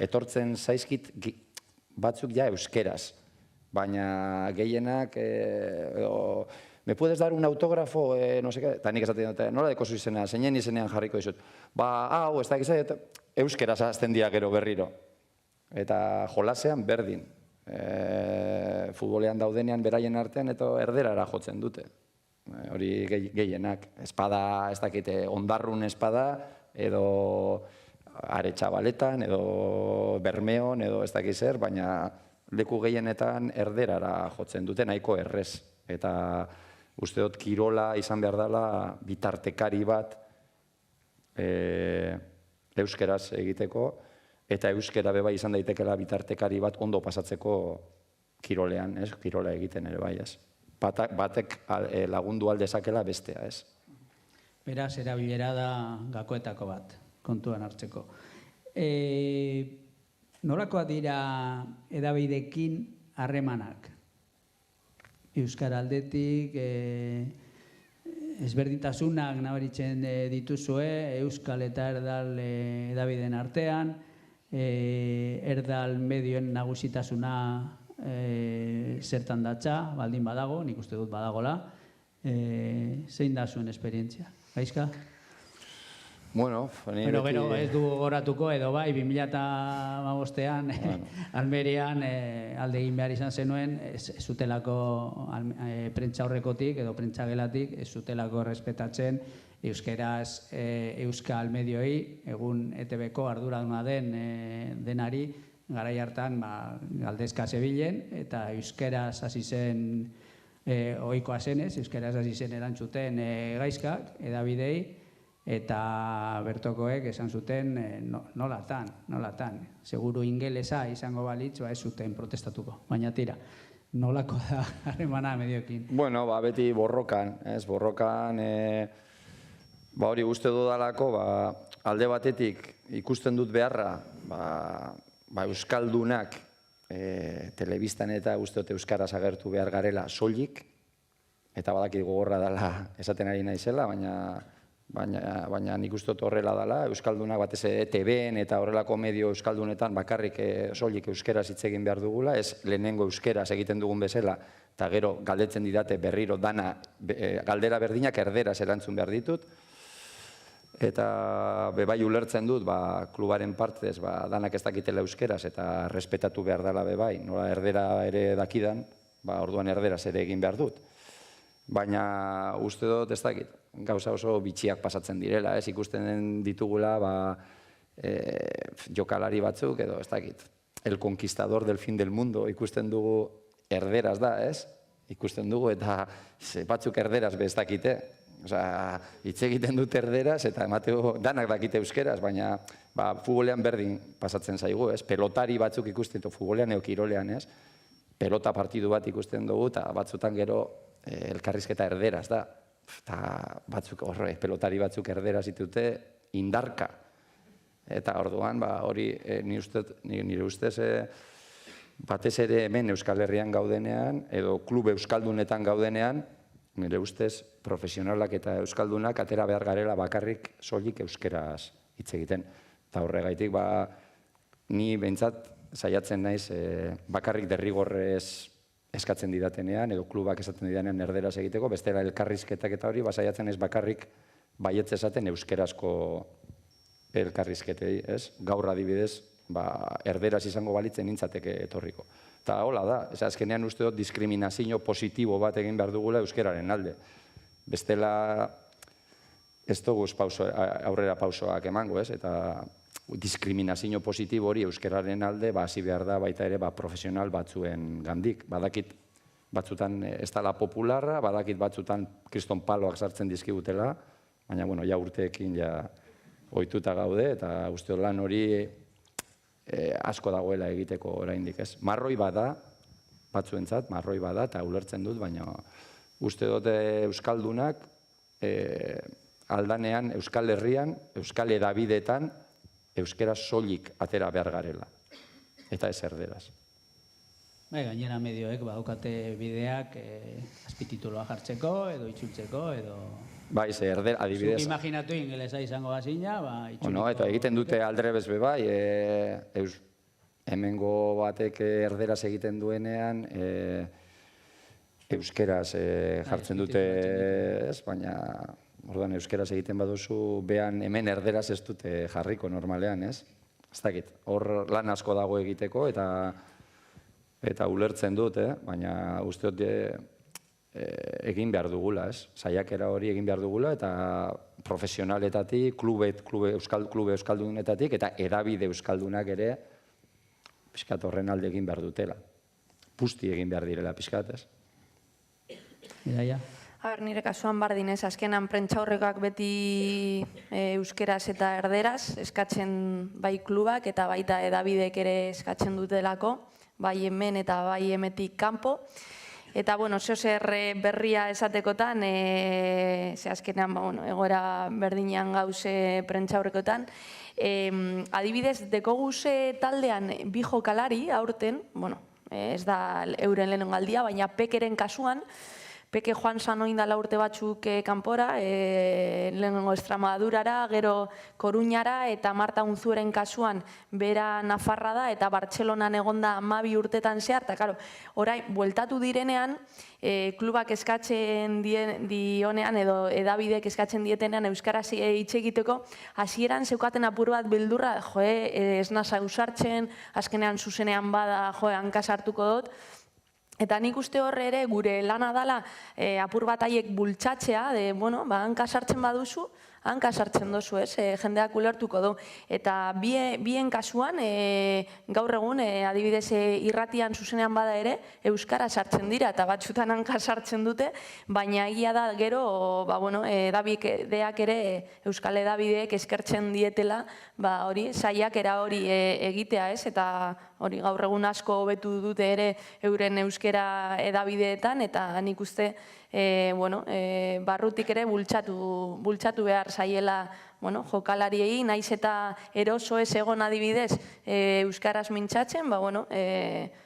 etortzen zaizkit batzuk ja euskeraz. Baina gehienak, me puedes dar un autógrafo, no sé qué, eta nik esaten dute, nola dekozu izena, zeinen izenean jarriko dizut. Hau, ez da egizai, euskeraz azten dira gero berriro. Eta jolasean berdin. Futbolean daudenean beraien artean eta erderara jotzen dute. Hori gehienak. Espada, ez dakite, ondarrun espada, edo Aretxabaletan, edo Bermeon, edo ez dakiz zer, baina leku gehienetan erderara jotzen dute nahiko errez. Eta uste dut kirola izan behar dela bitartekari bat euskeraz egiteko, eta euskera beba izan daitekela bitartekari bat ondo pasatzeko kirolean, ez? Kirola egiten ere bai, ez? Batek lagundu aldezakela bestea, ez? Beraz, erabilera da gakoetako bat, kontuan hartzeko. Nolakoak dira hedabideekin harremanak? Euskara aldetik, ezberdintasunak nabaritzen dituzue, euskal eta erdal hedabideen artean, erdal medioen nagusitasuna zertan datza, baldin badago, nik uste dut badagola. Zein da zuen esperientzia? Gaizka? Bueno, Gero ez du goratuko edo bai, 2015an Almerian alde egin behar izan zenuen, ez zutelako prentsa horrekotik edo prentsa gelatik, ez zutelako respetatzen euskeraz euskal medioi, egun ETB-ko arduraduna denari, garai hartan galdezka zebilen, eta euskeraz hasi zen ohikoa zenez, euskeraz hasi zen erantzuten gaizkak, hedabidei, eta bertokoek esan zuten nolatan. Seguru ingelesa izango balitz, ez zuten protestatuko, baina tira. Nolako da harremana medioekin? Bueno, beti borrokan, ez? Borrokan, hori uste dudalako, alde batetik ikusten dut beharra, euskaldunak telebistan eta uste dut euskaraz agertu behar garela soilik, eta badakit gogorra dela esaten ari naizela, baina nik uste dut horrela dela, euskaldunak batez ETB-en eta horrelako medio euskaldunetan bakarrik soilik euskeraz hitz egin behar dugula, ez lehenengo euskeraz egiten dugun bezala, eta gero galdetzen didate berriro dana galdera berdinak erderaz erantzun behar ditut, eta bebai ulertzen dut, klubaren partez, danak ez dakitela euskeraz, eta respetatu behar dela bebai, nola erdera ere dakidan, orduan erderaz ere egin behar dut. Baina uste dut ez dakit, gauza oso bitxiak pasatzen direla, ez ikusten ditugula jokalari batzuk, edo ez dakit, el conquistador del fin del mundo ikusten dugu erderaz da, ez? Ikusten dugu eta batzuk erderaz bez dakite. Hitz egiten dut erderaz eta emateko danak dakite euskeraz, baina futbolean berdin pasatzen zaigu, ez? Pelotari batzuk ikusten dugu, futbolean eo kirolean, ez? Pelota partidu bat ikusten dugu eta batzutan gero elkarrizketa erderaz da. Eta batzuk pelotari batzuk erderaz ditute indarka. Eta orduan, hori nire ustez batez ere hemen Euskal Herrian gaudenean, edo klub euskaldunetan gaudenean, nire ustez profesionalak eta euskaldunak atera behar garela bakarrik soilik euskeraz hitz egiten. Eta horregaitik, ni behintzat saiatzen naiz bakarrik derrigorrez eskatzen didatenean, edo klubak esaten didanean erderaz egiteko, bestela elkarrizketak eta hori, saiatzen naiz bakarrik baietz esaten euskerazko elkarrizketei, ez? Gaur adibidez, erderaz izango balitzen nintzateke etorriko. Eta hola da, azkenean uste dut diskriminazio positibo bat egin behar dugula euskeraren alde. Bestela ez dugu aurrera pausoak emango, ez? Eta diskriminazio positibo hori euskeraren alde hasi behar da baita ere profesional batzuen gandik. Badakit batzutan ez dela popularra, badakit batzutan kriston paloak sartzen dizkigutela, baina ja urteekin ohituta gaude eta uste dut lan hori asko dagoela egiteko oraindik, ez? Marroi bada, batzuentzat, marroi bada, eta ulertzen dut, baina uste dut euskaldunak aldanean, Euskal Herrian, Euskal Hedabideetan, euskera soilik atera behar garela, eta ez erderaz. Gainera medioek badaukate bideak azpitituloa jartzeko, edo itzultzeko, edo... Bai, ze erder, adibidez... Zuk imaginatu ingelesa izango bazina, itzuliko... Eta egiten dute aldrebez bai, hemengo batek erderaz egiten duenean, euskeraz jartzen dute, baina orduan euskeraz egiten baduzu, behan hemen erderaz ez dute jarriko normalean, ez? Ez dakit, hor lan asko dago egiteko eta ulertzen dut, baina uste dut egin behar dugula, ez? Saiakera hori egin behar dugula eta profesionaletatik, klube euskaldunetatik eta hedabide euskaldunak ere pixkat horren alde egin behar dutela. Pusti egin behar direla pixkat, ez? Iraia. Nire kasuan bardin ez, azkenan prentxaurrekoak beti euskeraz eta erderaz, eskatzen bai klubak eta baita edabidek ere eskatzen dutelako, bai hemen eta bai hemetik kanpo. Eta, zer berria esatekotan, ze azkenean, egoera berdinean gauze prentxaurrekotan, adibidez, dekoguze taldean bi jokalari aurten, ez da euren lehenengo aldia, baina Pekeren kasuan, Peke joan zan oindala urte batzuk kanpora, lehenengo Estramadurara, gero Koruñara, eta Marta Unzueren kasuan bera Nafarra da, eta Bartzelonan egonda 12 urtetan zehar, eta karo, orain, bueltatu direnean, klubak eskatzen dionean, edo edabidek eskatzen dietenean euskaraz hitz egiteko, hasieran zeukaten apur bat bildurra, ez nasa ausartzen, azkenean zuzenean bada, hanka sartuko dut. Eta nik uste horre ere gure lana dela apur bat haiek bultzatzea, hanka sartzen baduzu, hanka sartzen dozu, jendeak ulertuko du. Eta bien kasuan, gaur egun, adibidez irratian zuzenean bada ere, euskara sartzen dira, eta batzutan hanka sartzen dute, baina egia da gero, edabideak ere, euskal edabideek eskertzen dietela, hori, saiakera hori egitea, eta hori gaur egun asko hobetu dute ere euren euskera edabideetan, eta nik uste, barrutik ere bultzatu behar zaiela jokalariei, naiz eta eroso ez egon adibidez euskaraz mintzatzen,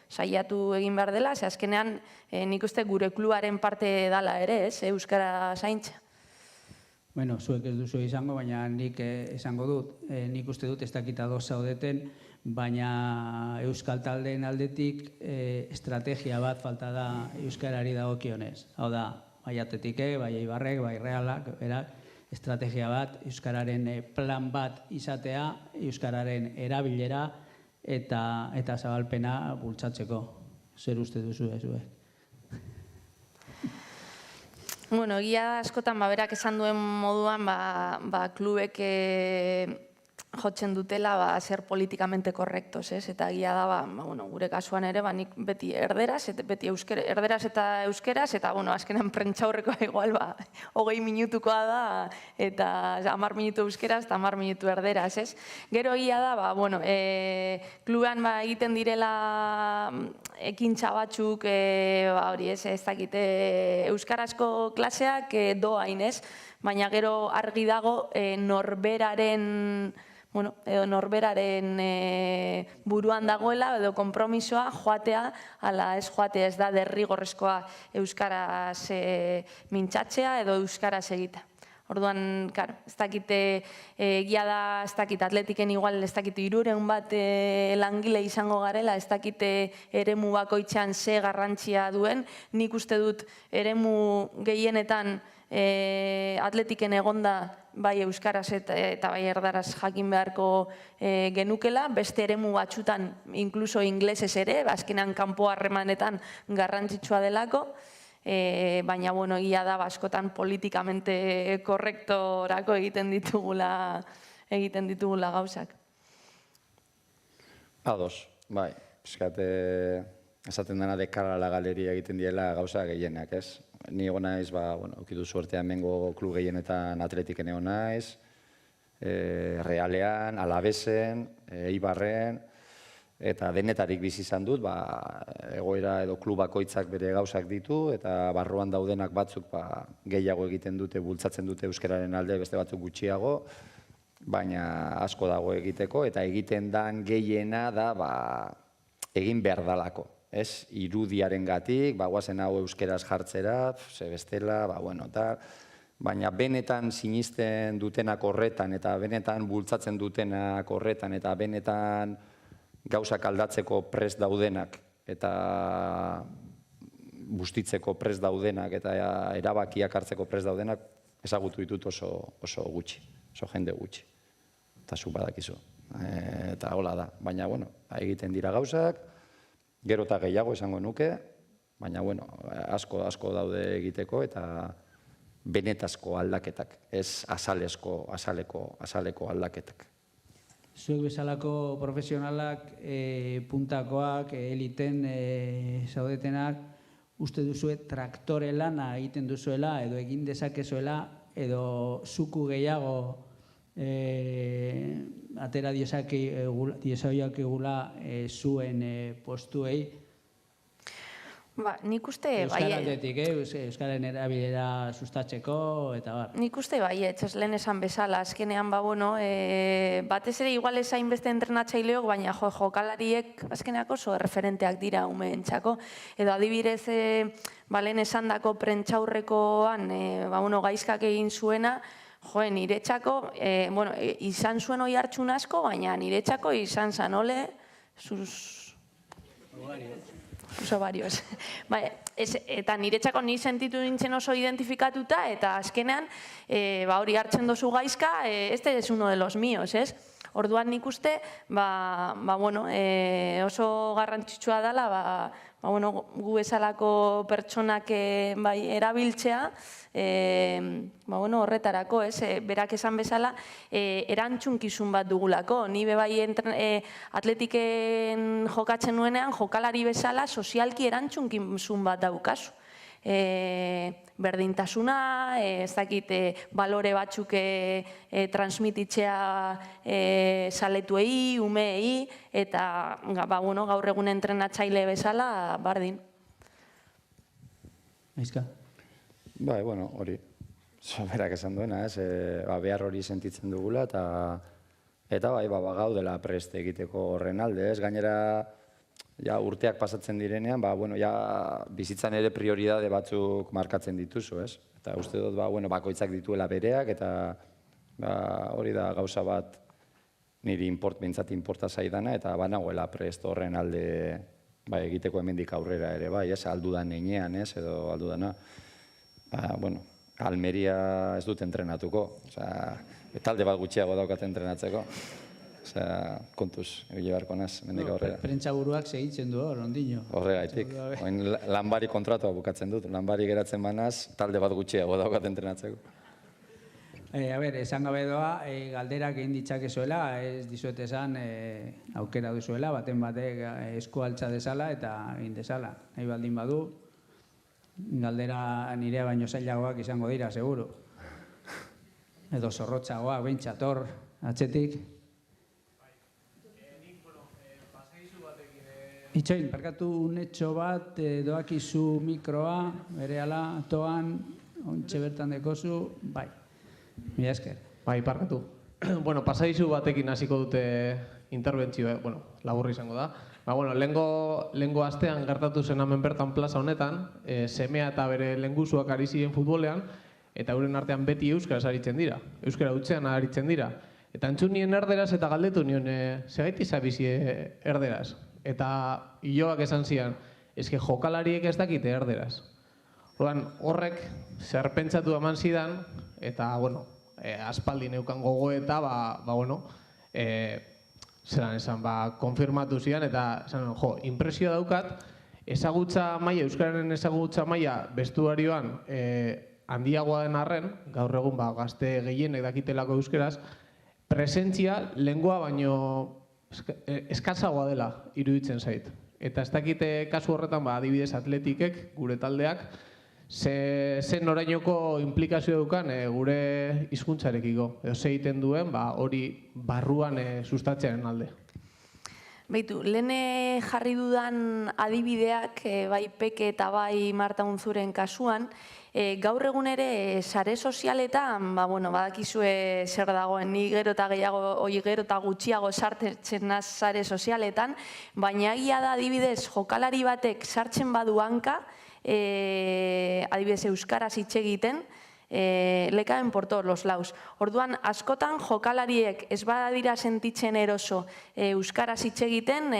saiatu egin behar dela, ze azkenean nik uste gure klubaren parte dela ere, euskara zaintza. Zuek ez duzu izango, baina nik esango dut, nik uste dut ez dakit ados zaudeten, baina euskal taldeen aldetik estrategia bat falta da euskarari dagokionez. Hau da, bai Atletike, bai Eibarrek, bai Realak, estrategia bat, euskararen plan bat izatea, euskararen erabilera eta zabalpena bultzatzeko. Zer uste duzu zuek? Egia askotan berak esan duen moduan klubek jotzen dutela ser politikamente korrektos, eta egia da, gure kasuan ere, nik beti erderaz eta euskeraz, eta azkenan prentxaurrekoa igual 20 minutukoa da, eta 10 minutu euskeraz eta 10 minutu erderaz, ez? Gero egia da, klubean egiten direla ekintza batzuk, hori ez, ez dakite, euskarazko klaseak doain, ez? Baina gero argi dago norberaren buruan dagoela edo konpromisoa joatea, ala ez joatea, ez da derrigorrezkoa euskaraz mintzatzea edo euskaraz egita. Orduan, ez dakite, egia da, ez dakite, Atletiken igual, ez dakite 300 bat langile izango garela, ez dakite eremu bakoitzean ze garrantzia duen, nik uste dut eremu gehienetan Atletiken egonda bai euskaraz eta bai erdaraz jakin beharko genukela, beste eremu batzutan, inkluso inglesez ere, azkenan kanpo harremanetan garrantzitsua delako, baina, egia da, askotan politikamente korrektorako egiten ditugula gauzak. Ados, bai, esaten dena dekara la galeria egiten diela gauza gehienak, ez? Ni egon naiz, okidu suertea hemengo klub gehienetan Atletiken egon naiz, Realean, Alavesen, Eibarren, eta denetarik bizi izan dut, egoera edo klubakoitzak bere gauzak ditu, eta barruan daudenak batzuk gehiago egiten dute, bultzatzen dute euskararen alde, beste batzuk gutxiago, baina asko dago egiteko, eta egiten dan gehiena da egin behar dalako. Ez, irudiaren gatik, guazen hau euskeraz jartzera, ze bestela, baina benetan sinisten dutenak horretan, eta benetan bultzatzen dutenak horretan, eta benetan gauzak aldatzeko prest daudenak, eta bustitzeko prest daudenak, eta erabakiak hartzeko prest daudenak, ezagutu ditut oso gutxi, oso jende gutxi. Eta zuk badakizu. Eta hola da, baina, egiten dira gauzak, gero eta gehiago esango nuke, baina, asko daude egiteko eta benetazko aldaketak, ez azaleko aldaketak. Zuek bezalako profesionalak, puntakoak, eliten zaudetenak, uste duzue traktore lana egiten duzuela, edo egin dezakezuela, edo zuku gehiago atera diezaioak egula zuen postuei. Nik uste Euskara aldetik, Euskaren erabilera sustatzeko, eta bar. Nik uste ez lehen esan bezala, azkenean, batez ere igual ez hainbeste entrenatzaileok, baina jokalariek azkeneak oso referenteak dira umeentzako. Edo adibidez, lehen esandako prentxaurrekoan, gaizkak egin zuena, niretzako, izan zuen oi hartzun asko, baina niretzako izan zan, ole, oso barioz. Eta niretzako ni sentitu nintzen oso identifikatuta, eta azkenean, hori hartzen dozu gaizka, este es uno de los míos, ez? Orduan nik uste, oso garrantzitsua dela, gu bezalako pertsonak erabiltzea, horretarako, berak esan bezala, erantzunkizun bat dugulako. Ni bebai atletiken jokatzen nuenean, jokalari bezala, sozialki erantzunkizun bat daukazu. Berdintasuna, ez dakit, balore batzuk transmititzea saletuei, umeei, eta gaur egun entrenatzaile bezala, bardin. Aizka? Hori, berak esan duena, behar hori sentitzen dugula, eta gaudela preste egiteko horren alde, gainera, urteak pasatzen direnean, bizitzan ere prioridade batzuk markatzen dituzu, eta uste dut, bakoitzak dituela bereak, eta hori da gauza bat niri bintzat inporta zaidana, eta banagoela prest horren alde egiteko hemendik aurrera ere, aldudan einean, edo aldudana. Almeria ez dut entrenatuko, talde bat gutxiago daukat entrenatzeko. Kontuz, egile beharko naz, mendik aurrera. Prentxaburuak segitzen du hor, ondino. Horregaitik. Lanbari kontratua bukatzen dut. Lanbari geratzen banaz, talde bat gutxiago daukat entrenatzeko. Esan gabe doa, galderak egin ditzakezuela, ez dizuet esan aukera duzuela, baten batek esku altza dezala eta egin dezala. Nahi baldin badu, galdera nire baino zailagoak izango dira, seguru. Edo zorrotzagoak, beintxator, atzetik. Itxoin, parkatu unetxo bat, doakizu mikroa, berehala, toan, ontxe bertan dekozu, bai. Mila esker. Bai, parkatu. Pasadizu batekin hasiko dute interbentzioa, laburri izango da. Lehengo astean gertatu zen hemen bertan plaza honetan, semea eta bere lehengusuak ari ziren futbolean, eta euren artean beti euskaraz aritzen dira. Euskara hutsean aritzen dira. Eta entzun nien erderaz eta galdetu nion, segaiti zabizi erderaz? Eta hiloak esan zian, eske jokalariek ez dakite erderaz. Horrek zerpentsatu eman zidan, eta, aspaldi neukan gogoeta, zelan esan, konfirmatu zidan, eta esan, impresioa daukat, euskararen ezagutza maila bestuarioan handiagoa den arren, gaur egun gazte gehienek dakitelako euskeraz, presentzia lengua baino eskazagoa dela iruditzen zait. Eta ez dakite kasu horretan, adibidez atletikek, gure taldeak, zen orainoko implikazio dukan gure hizkuntzarekiko. Edo ze egiten duen, hori barruan sustatzearen alde. Beitu, lehen jarri dudan adibideak, bai Peke eta bai Marta Unzuren kasuan, gaur egun ere sare sozialetan, badakizue zer dagoen, ni gero eta gehiago, gero eta gutxiago sartzen naz sare sozialetan, baina egia da adibidez jokalari batek sartzen badu hanka, adibidez euskaraz hitz egiten, le caen por todos los lados. Orduan, askotan jokalariek ez badira sentitzen eroso euskaraz hitz egiten,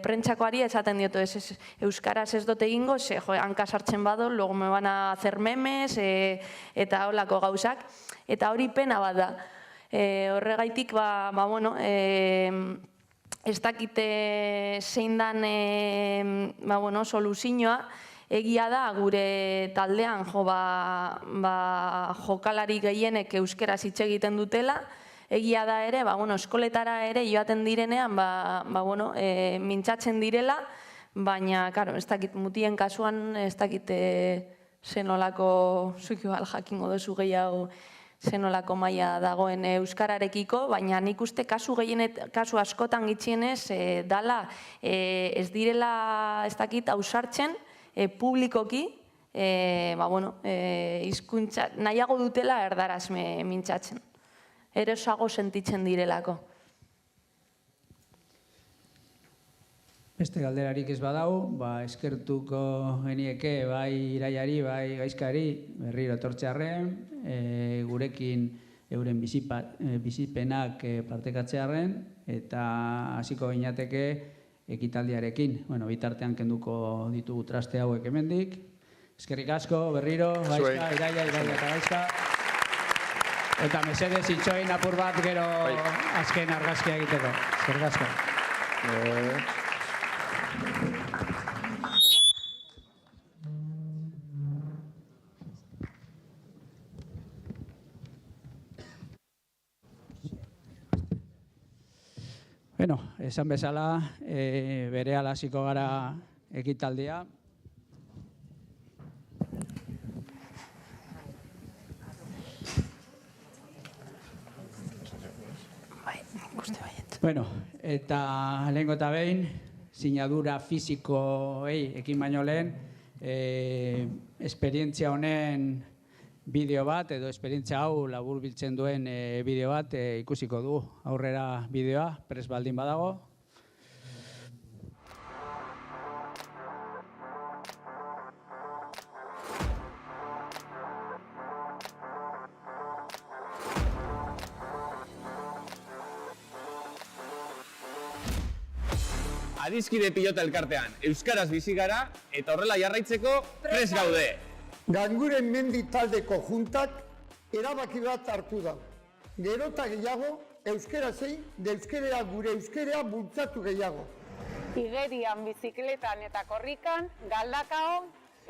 prentsakoari esaten dioto, euskaraz ez dut egingo, hanka sartzen bado, luego me van a hacer memes, eta holako gauzak. Eta hori pena bat da. Horregaitik, ez dakite zein dan soluzioa, egia da, gure taldean jokalari gehienek euskeraz hitz egiten dutela, egia da ere, eskoletara ere joaten direnean, mintzatzen direla, baina, karo, ez dakit mutien kasuan, ez dakit zenolako, zuik igual jakingo duzu gehiago, zenolako maila dagoen euskararekiko, baina nik uste kasu askotan gitxienez dala ez direla, ez dakit, ausartzen publikoki, hizkuntza nahiago dutela erdaraz mintzatzen. Erosago sentitzen direlako. Beste galderarik ez badau, eskertuko genieke bai Iraiari, bai Gaizkari berriro etortzearren, gurekin euren bizipenak partekatzearren, eta hasiko ginateke ekitaldiarekin. Bitartean kenduko ditugu traste hauek hemendik. Eskerrik asko, berriro, Gaizka, Iraia eta Gaizka. Eta mesedez itxoin apur bat gero azken argazkia egiteko. Eskerrik asko. Esan bezala, berehala hasiko gara ekitaldia. Eta lehengo eta behin, sinadura fisikoei ekin baino lehen, esperientzia honen bideo bat, edo esperientzia hau labur biltzen duen bideo bat ikusiko du. Aurrera bideoa, prest baldin badago. Adiskide pilota elkartean, euskaraz bizi gara eta horrela jarraitzeko prest gaude. Ganguren mendi taldeko juntak erabaki bat hartu da. Gero eta gehiago, euskarazei, euskerea gure euskera bultzatu gehiago. Igerian, bizikletan eta korrikan, galdakao,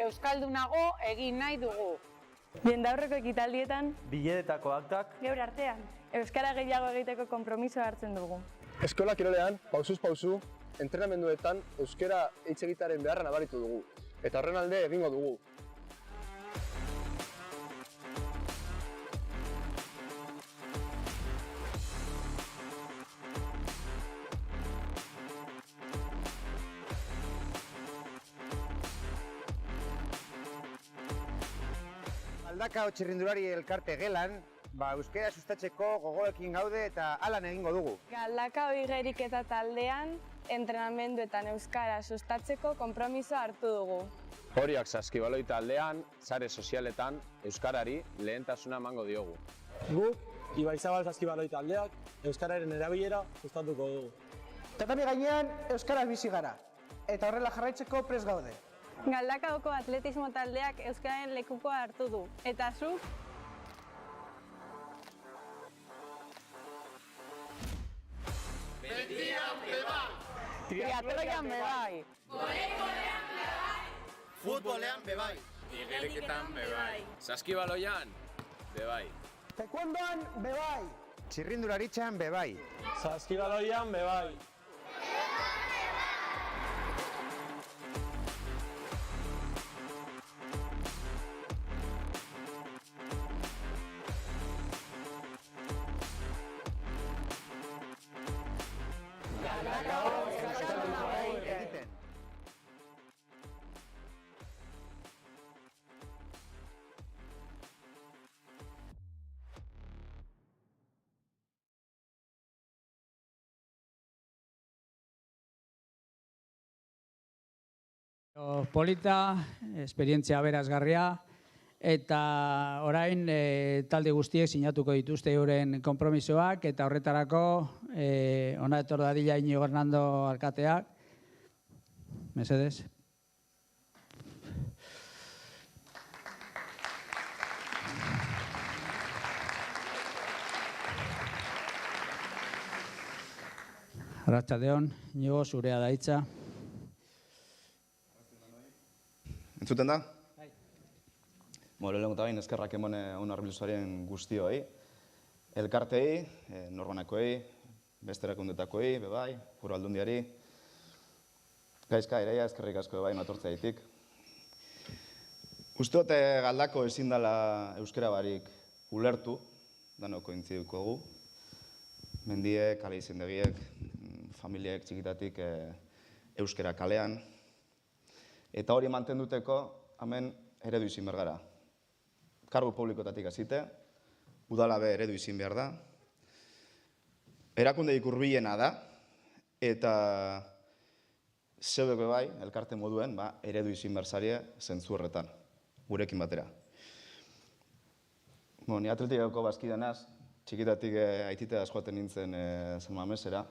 euskaldunago egin nahi dugu. Jendaurreko ekitaldietan, bileretako aktak, gaur artean, euskara gehiago egiteko konpromisoa hartzen dugu. Eskola kirolean, pausuz pausu, entrenamenduetan euskara hitz egitearen beharra nabaritu dugu. Eta horren alde egingo dugu. Galdakao txirrindulari elkarte gelan, euskara sustatzeko gogoekin gaude eta alan egingo dugu. Galdakao igerik eta taldean, entrenamenduetan euskara sustatzeko konpromisoa hartu dugu. Horiak Saskibaloi taldean, sare sozialetan, euskarari lehentasuna emango diogu. Guk, Ibaizabal Saskibaloi taldeak, euskararen erabilera sustatuko dugu. Tatami gainean, euskaraz bizi gara, eta horrela jarraitzeko prest gaude. Galdakaoko atletismo taldeak euskararen lekukoa hartu du, eta zuk? Triatloian bebai. Voleibolean bebai. Futbolean bebai. Igeriketan bebai. Saskibaloian bebai. Taekwondoan bebai. Txirrindularitzan bebai. Saskibaloian bebai. Polita, esperientzia aberasgarria, eta orain talde guztiek sinatuko dituzte euren konpromisoak, eta horretarako hona etor dadila Iñigo Hernando alkateak. Mesedez. Arratsaldeon, Iñigo, zurea da hitza. Entzuten da? Bai. Lehenengo eta behin eskerrak emone onarbiluzaren guztioi. Elkartei, norbanakoei, beste erakundetakoei, bebai, Foru Aldundiari. Gaizka, Ireia, eskerrik asko bai natortzea ditik. Uste Galdako ezin dela euskera barik ulertu, danok kointziduko gu. Mendiek, kale izendegiek, familiek txikitatik euskera kalean. Eta hori mantenduteko, hemen eredu izin behar gara. Kargu publikotatik hasite, udala be eredu izin behar da. Erakundeik hurbilena da, eta zeudeko bai, elkarte moduen, eredu izin behar zarie zentzu horretan, gurekin batera. Ni atletikako bazkidanaz, txikitatik aitite joaten nintzen San Mamesera,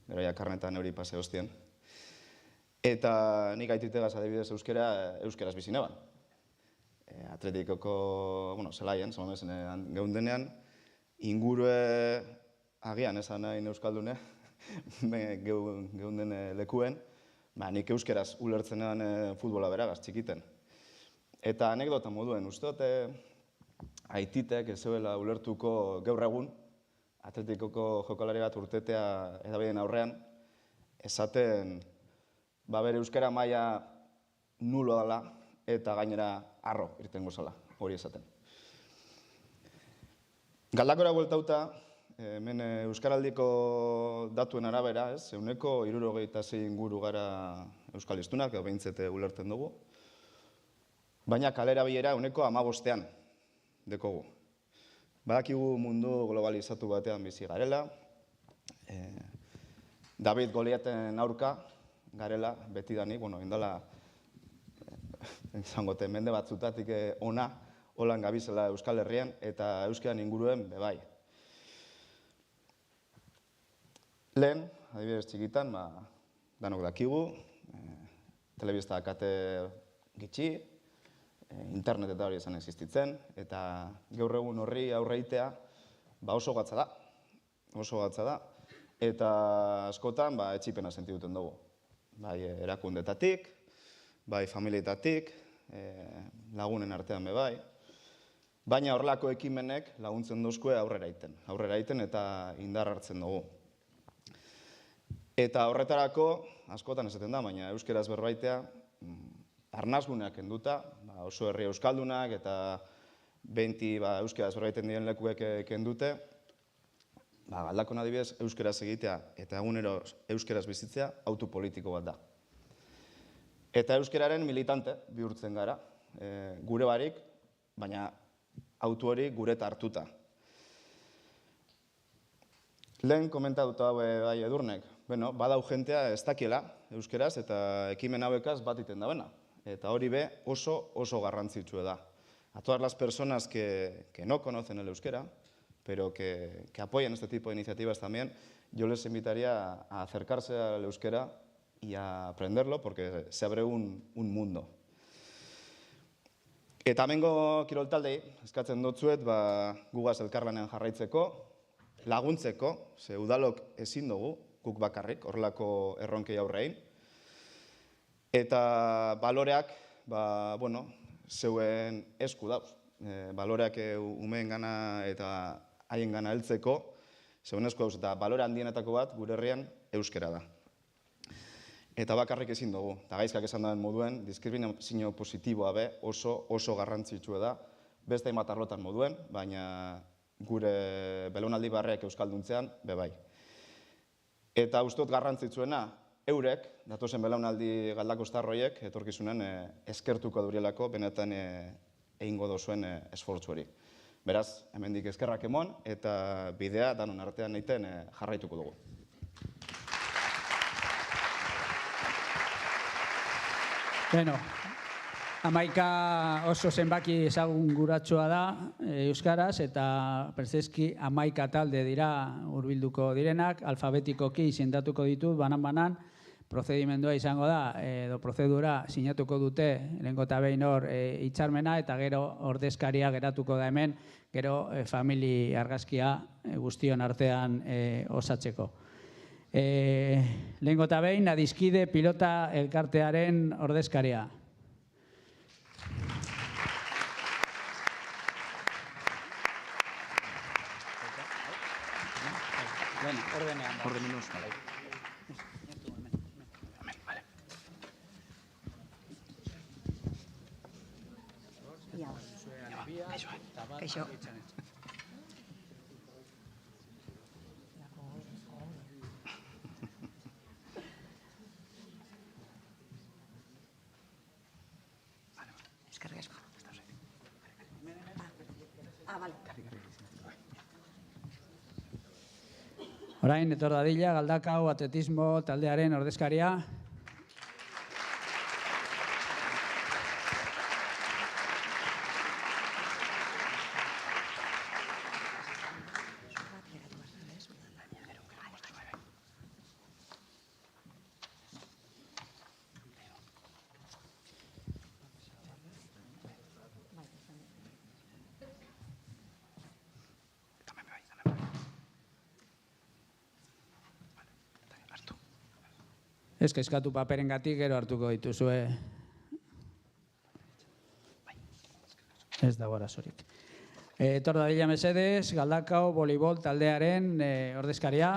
gero jakarnetan hori pase hostien. Eta nik aititegaz adibidez euskeraz bizi neban. Atletikoko, zelaien, San Mamesen geundenean, ingurue agian esan nahi euskaldune, geunden lekuen, nik euskeraz ulertzenean futbola beragaz txikiten. Eta anekdota moduen, usteote aititek ez zeuela ulertuko gaur egun, atletikoko jokalari bat urtetea edabideen aurrean, esaten bere euskara maila nulo dela eta gainera arro irtengo zela, hori esaten. Galdakora bueltauta, hemen euskaraldiko datuen arabera, 166 inguru gara euskalistunak, behintzete ulertzen dugu. Baina kalera bilera 15 dekogu. Badakigu mundu globalizatu batean bizi garela, David Goliaten aurka garela, betidanik, indala, izangote, mende batzutatik ona, holan gabizela Euskal Herrian, eta euskeran inguruen bebai. Lehen, adibidez txikitan, danok dakigu, telebista kate gitxi, internet eta hori esan existitzen, eta gaur egun horri aurreitea oso gatza da. Oso gatza da, eta askotan etxipena sentiduten dugu. Bai erakundetatik, bai familietatik, lagunen artean bebai, baina horrelako ekimenek laguntzen duzkue aurrera iten eta indar hartzen dugu. Eta horretarako, askotan esaten da, baina euskeraz berbaitea, arnazguneak kenduta, oso herri euskaldunak eta benti euskeraz berbaiten diren lekuek kendute, Galdakon adibidez euskeraz egitea eta egunero euskeraz bizitzea autu politiko bat da. Eta euskeraren militante bihurtzen gara, gure barik, baina autu hori gureta hartuta. Lehen komentatuta bai Edurnek, badau jentea ez dakiela euskeraz eta ekimen hauekaz bat iten dabena. Eta hori be oso garrantzitsua da. A todas las personas que no conocen el euskera, pero que apoyan este tipo de iniciativas también, yo les invitaría a acercarse al euskera y a aprenderlo, porque se abre un mundo. Eta hemengo kiroltaldei, eskatzen dutzuet, gugaz elkarlanean jarraitzeko, laguntzeko, ze udalok ezin dugu, guk bakarrik, horrelako erronkei aurrein. Eta baloreak, zeuen esku dauz. Baloreak umeen gana eta haien gana heltzeko, zeuen esku dauz, eta balore handienetako bat gure herrian euskera da. Eta bakarrik ezin dugu, eta gaizkak esan duen moduen, diskriminazio positiboa be oso garrantzitsua da, beste hainbat arlotan moduen, baina gure belaunaldi barreak euskalduntzean, bebai. Eta ustot garrantzitsuena, eurek, datozen belaunaldi galdakostarroiek, etorkizunen eskertuko durielako, benetan egingo dozuen esfortzu hori. Beraz, hemendik eskerrak emon, eta bidea danon artean egiten jarraituko dugu. Bueno, 11 oso zenbaki ezagun guratsua da euskaraz, eta prezeski 11 talde dira hurbilduko direnak, alfabetikoki izendatuko ditu banan-banan, prozedimendua izango da, edo prozedura sinatuko dute lehengo eta behin hor hitzarmena, eta gero ordezkaria geratuko da hemen, gero famili argazkia guztion artean osatzeko. Lehengo eta behin, Adiskide Pilota Elkartearen ordezkaria. Kaixo. Eskerrik asko. Bale. Orain, etor dadila, Galdakao atletismo taldearen ordezkaria. Ez kezkatu paperengatik, gero hartuko dituzue. Ez dago arazorik. Etor dadila mesedez, Galdakao voleibol taldearen ordezkaria.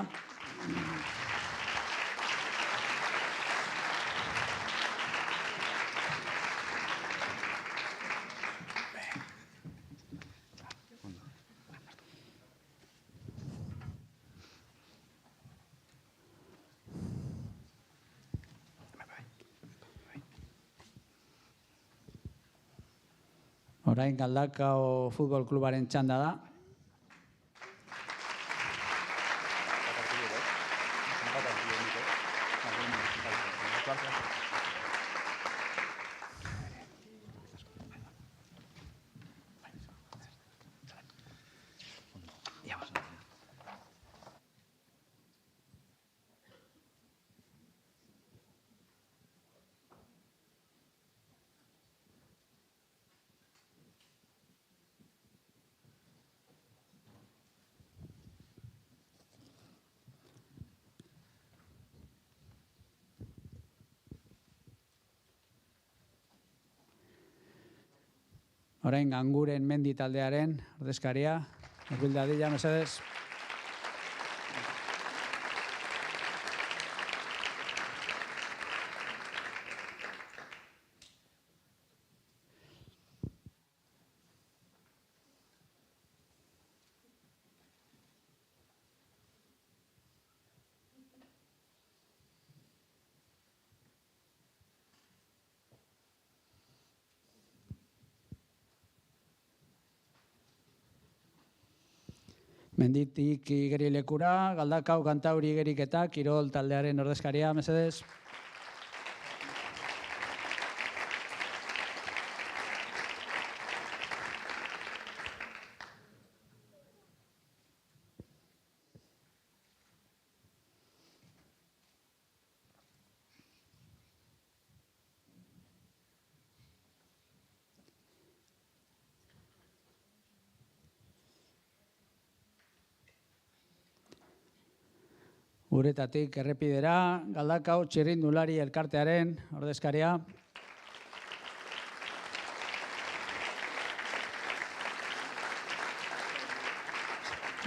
Orain Galdakao futbol klubaren txanda da. Orain Ganguren mendi taldearen ordezkaria. Hurbil dadila, mesedez. Menditik igerilekura, Galdakao Kantauri igeriketa, Kirol taldearen ordezkaria, mesedez. Uretatik errepidera, Galdakao txirrindulari elkartearen ordezkaria.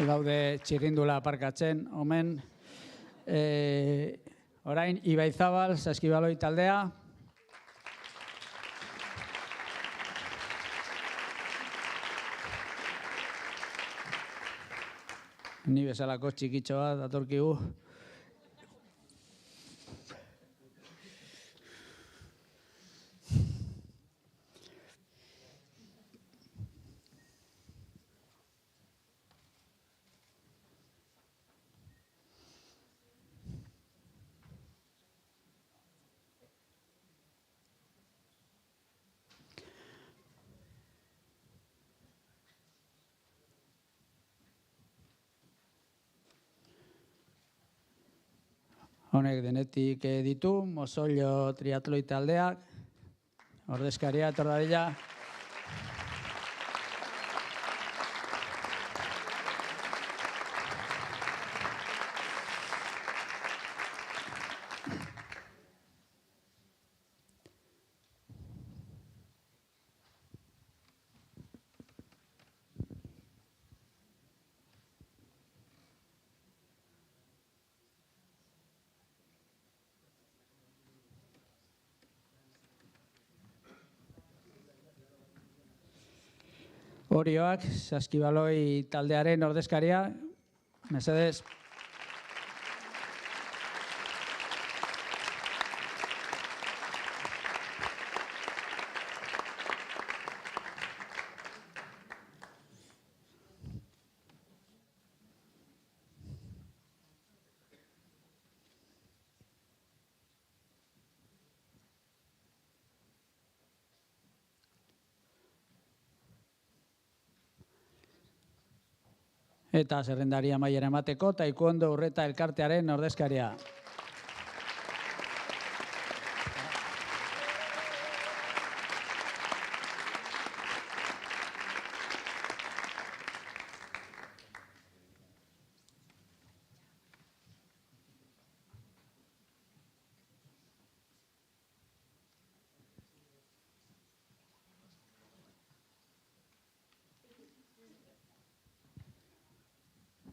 Gaude txirrindula aparkatzen, omen. Orain, Ibaizabal, Saskibaloi taldea. Ni bezalako txikitxo bat datorkigu. Honek denetik ditu, Mosollo triatloi taldeak, ordezkaria etor dadila. Orioak, Saskibaloi taldearen ordezkaria, mesedez. Eta zerrendari amaiera emateko, Taekwondo Urreta elkartearen ordezkaria.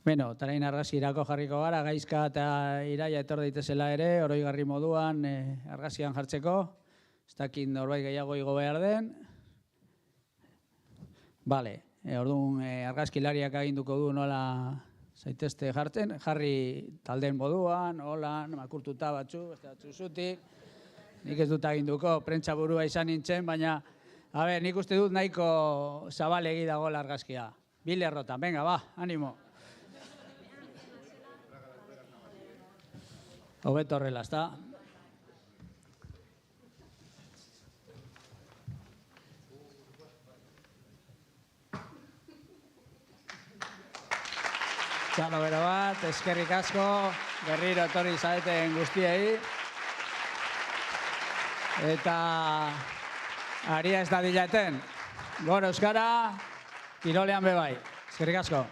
Beno, tarain argazirako jarriko gara, Gaizka eta Iraia etor daitezela ere, oroigarri moduan argazian jartzeko. Ez dakit norbait gehiago igo behar den. Bale, orduan argazkilariak aginduko du nola zaitezte jartzen. Jarri taldeen moduan, holan, makurtuta batzu, ez da zuzutik. Nik ez dut aginduko, prentsa burua izan nintzen, baina, nik uste dut nahiko zabalegi dagoela argazkia. Bi lerrotan, venga, ba, animo. Hobeto horrela, ezta? Txalo bero bat, eskerrik asko, berriro etorri zareten guztiei. Eta aria ez da dilaten. Gora euskara, kirolean bebai. Eskerrik asko.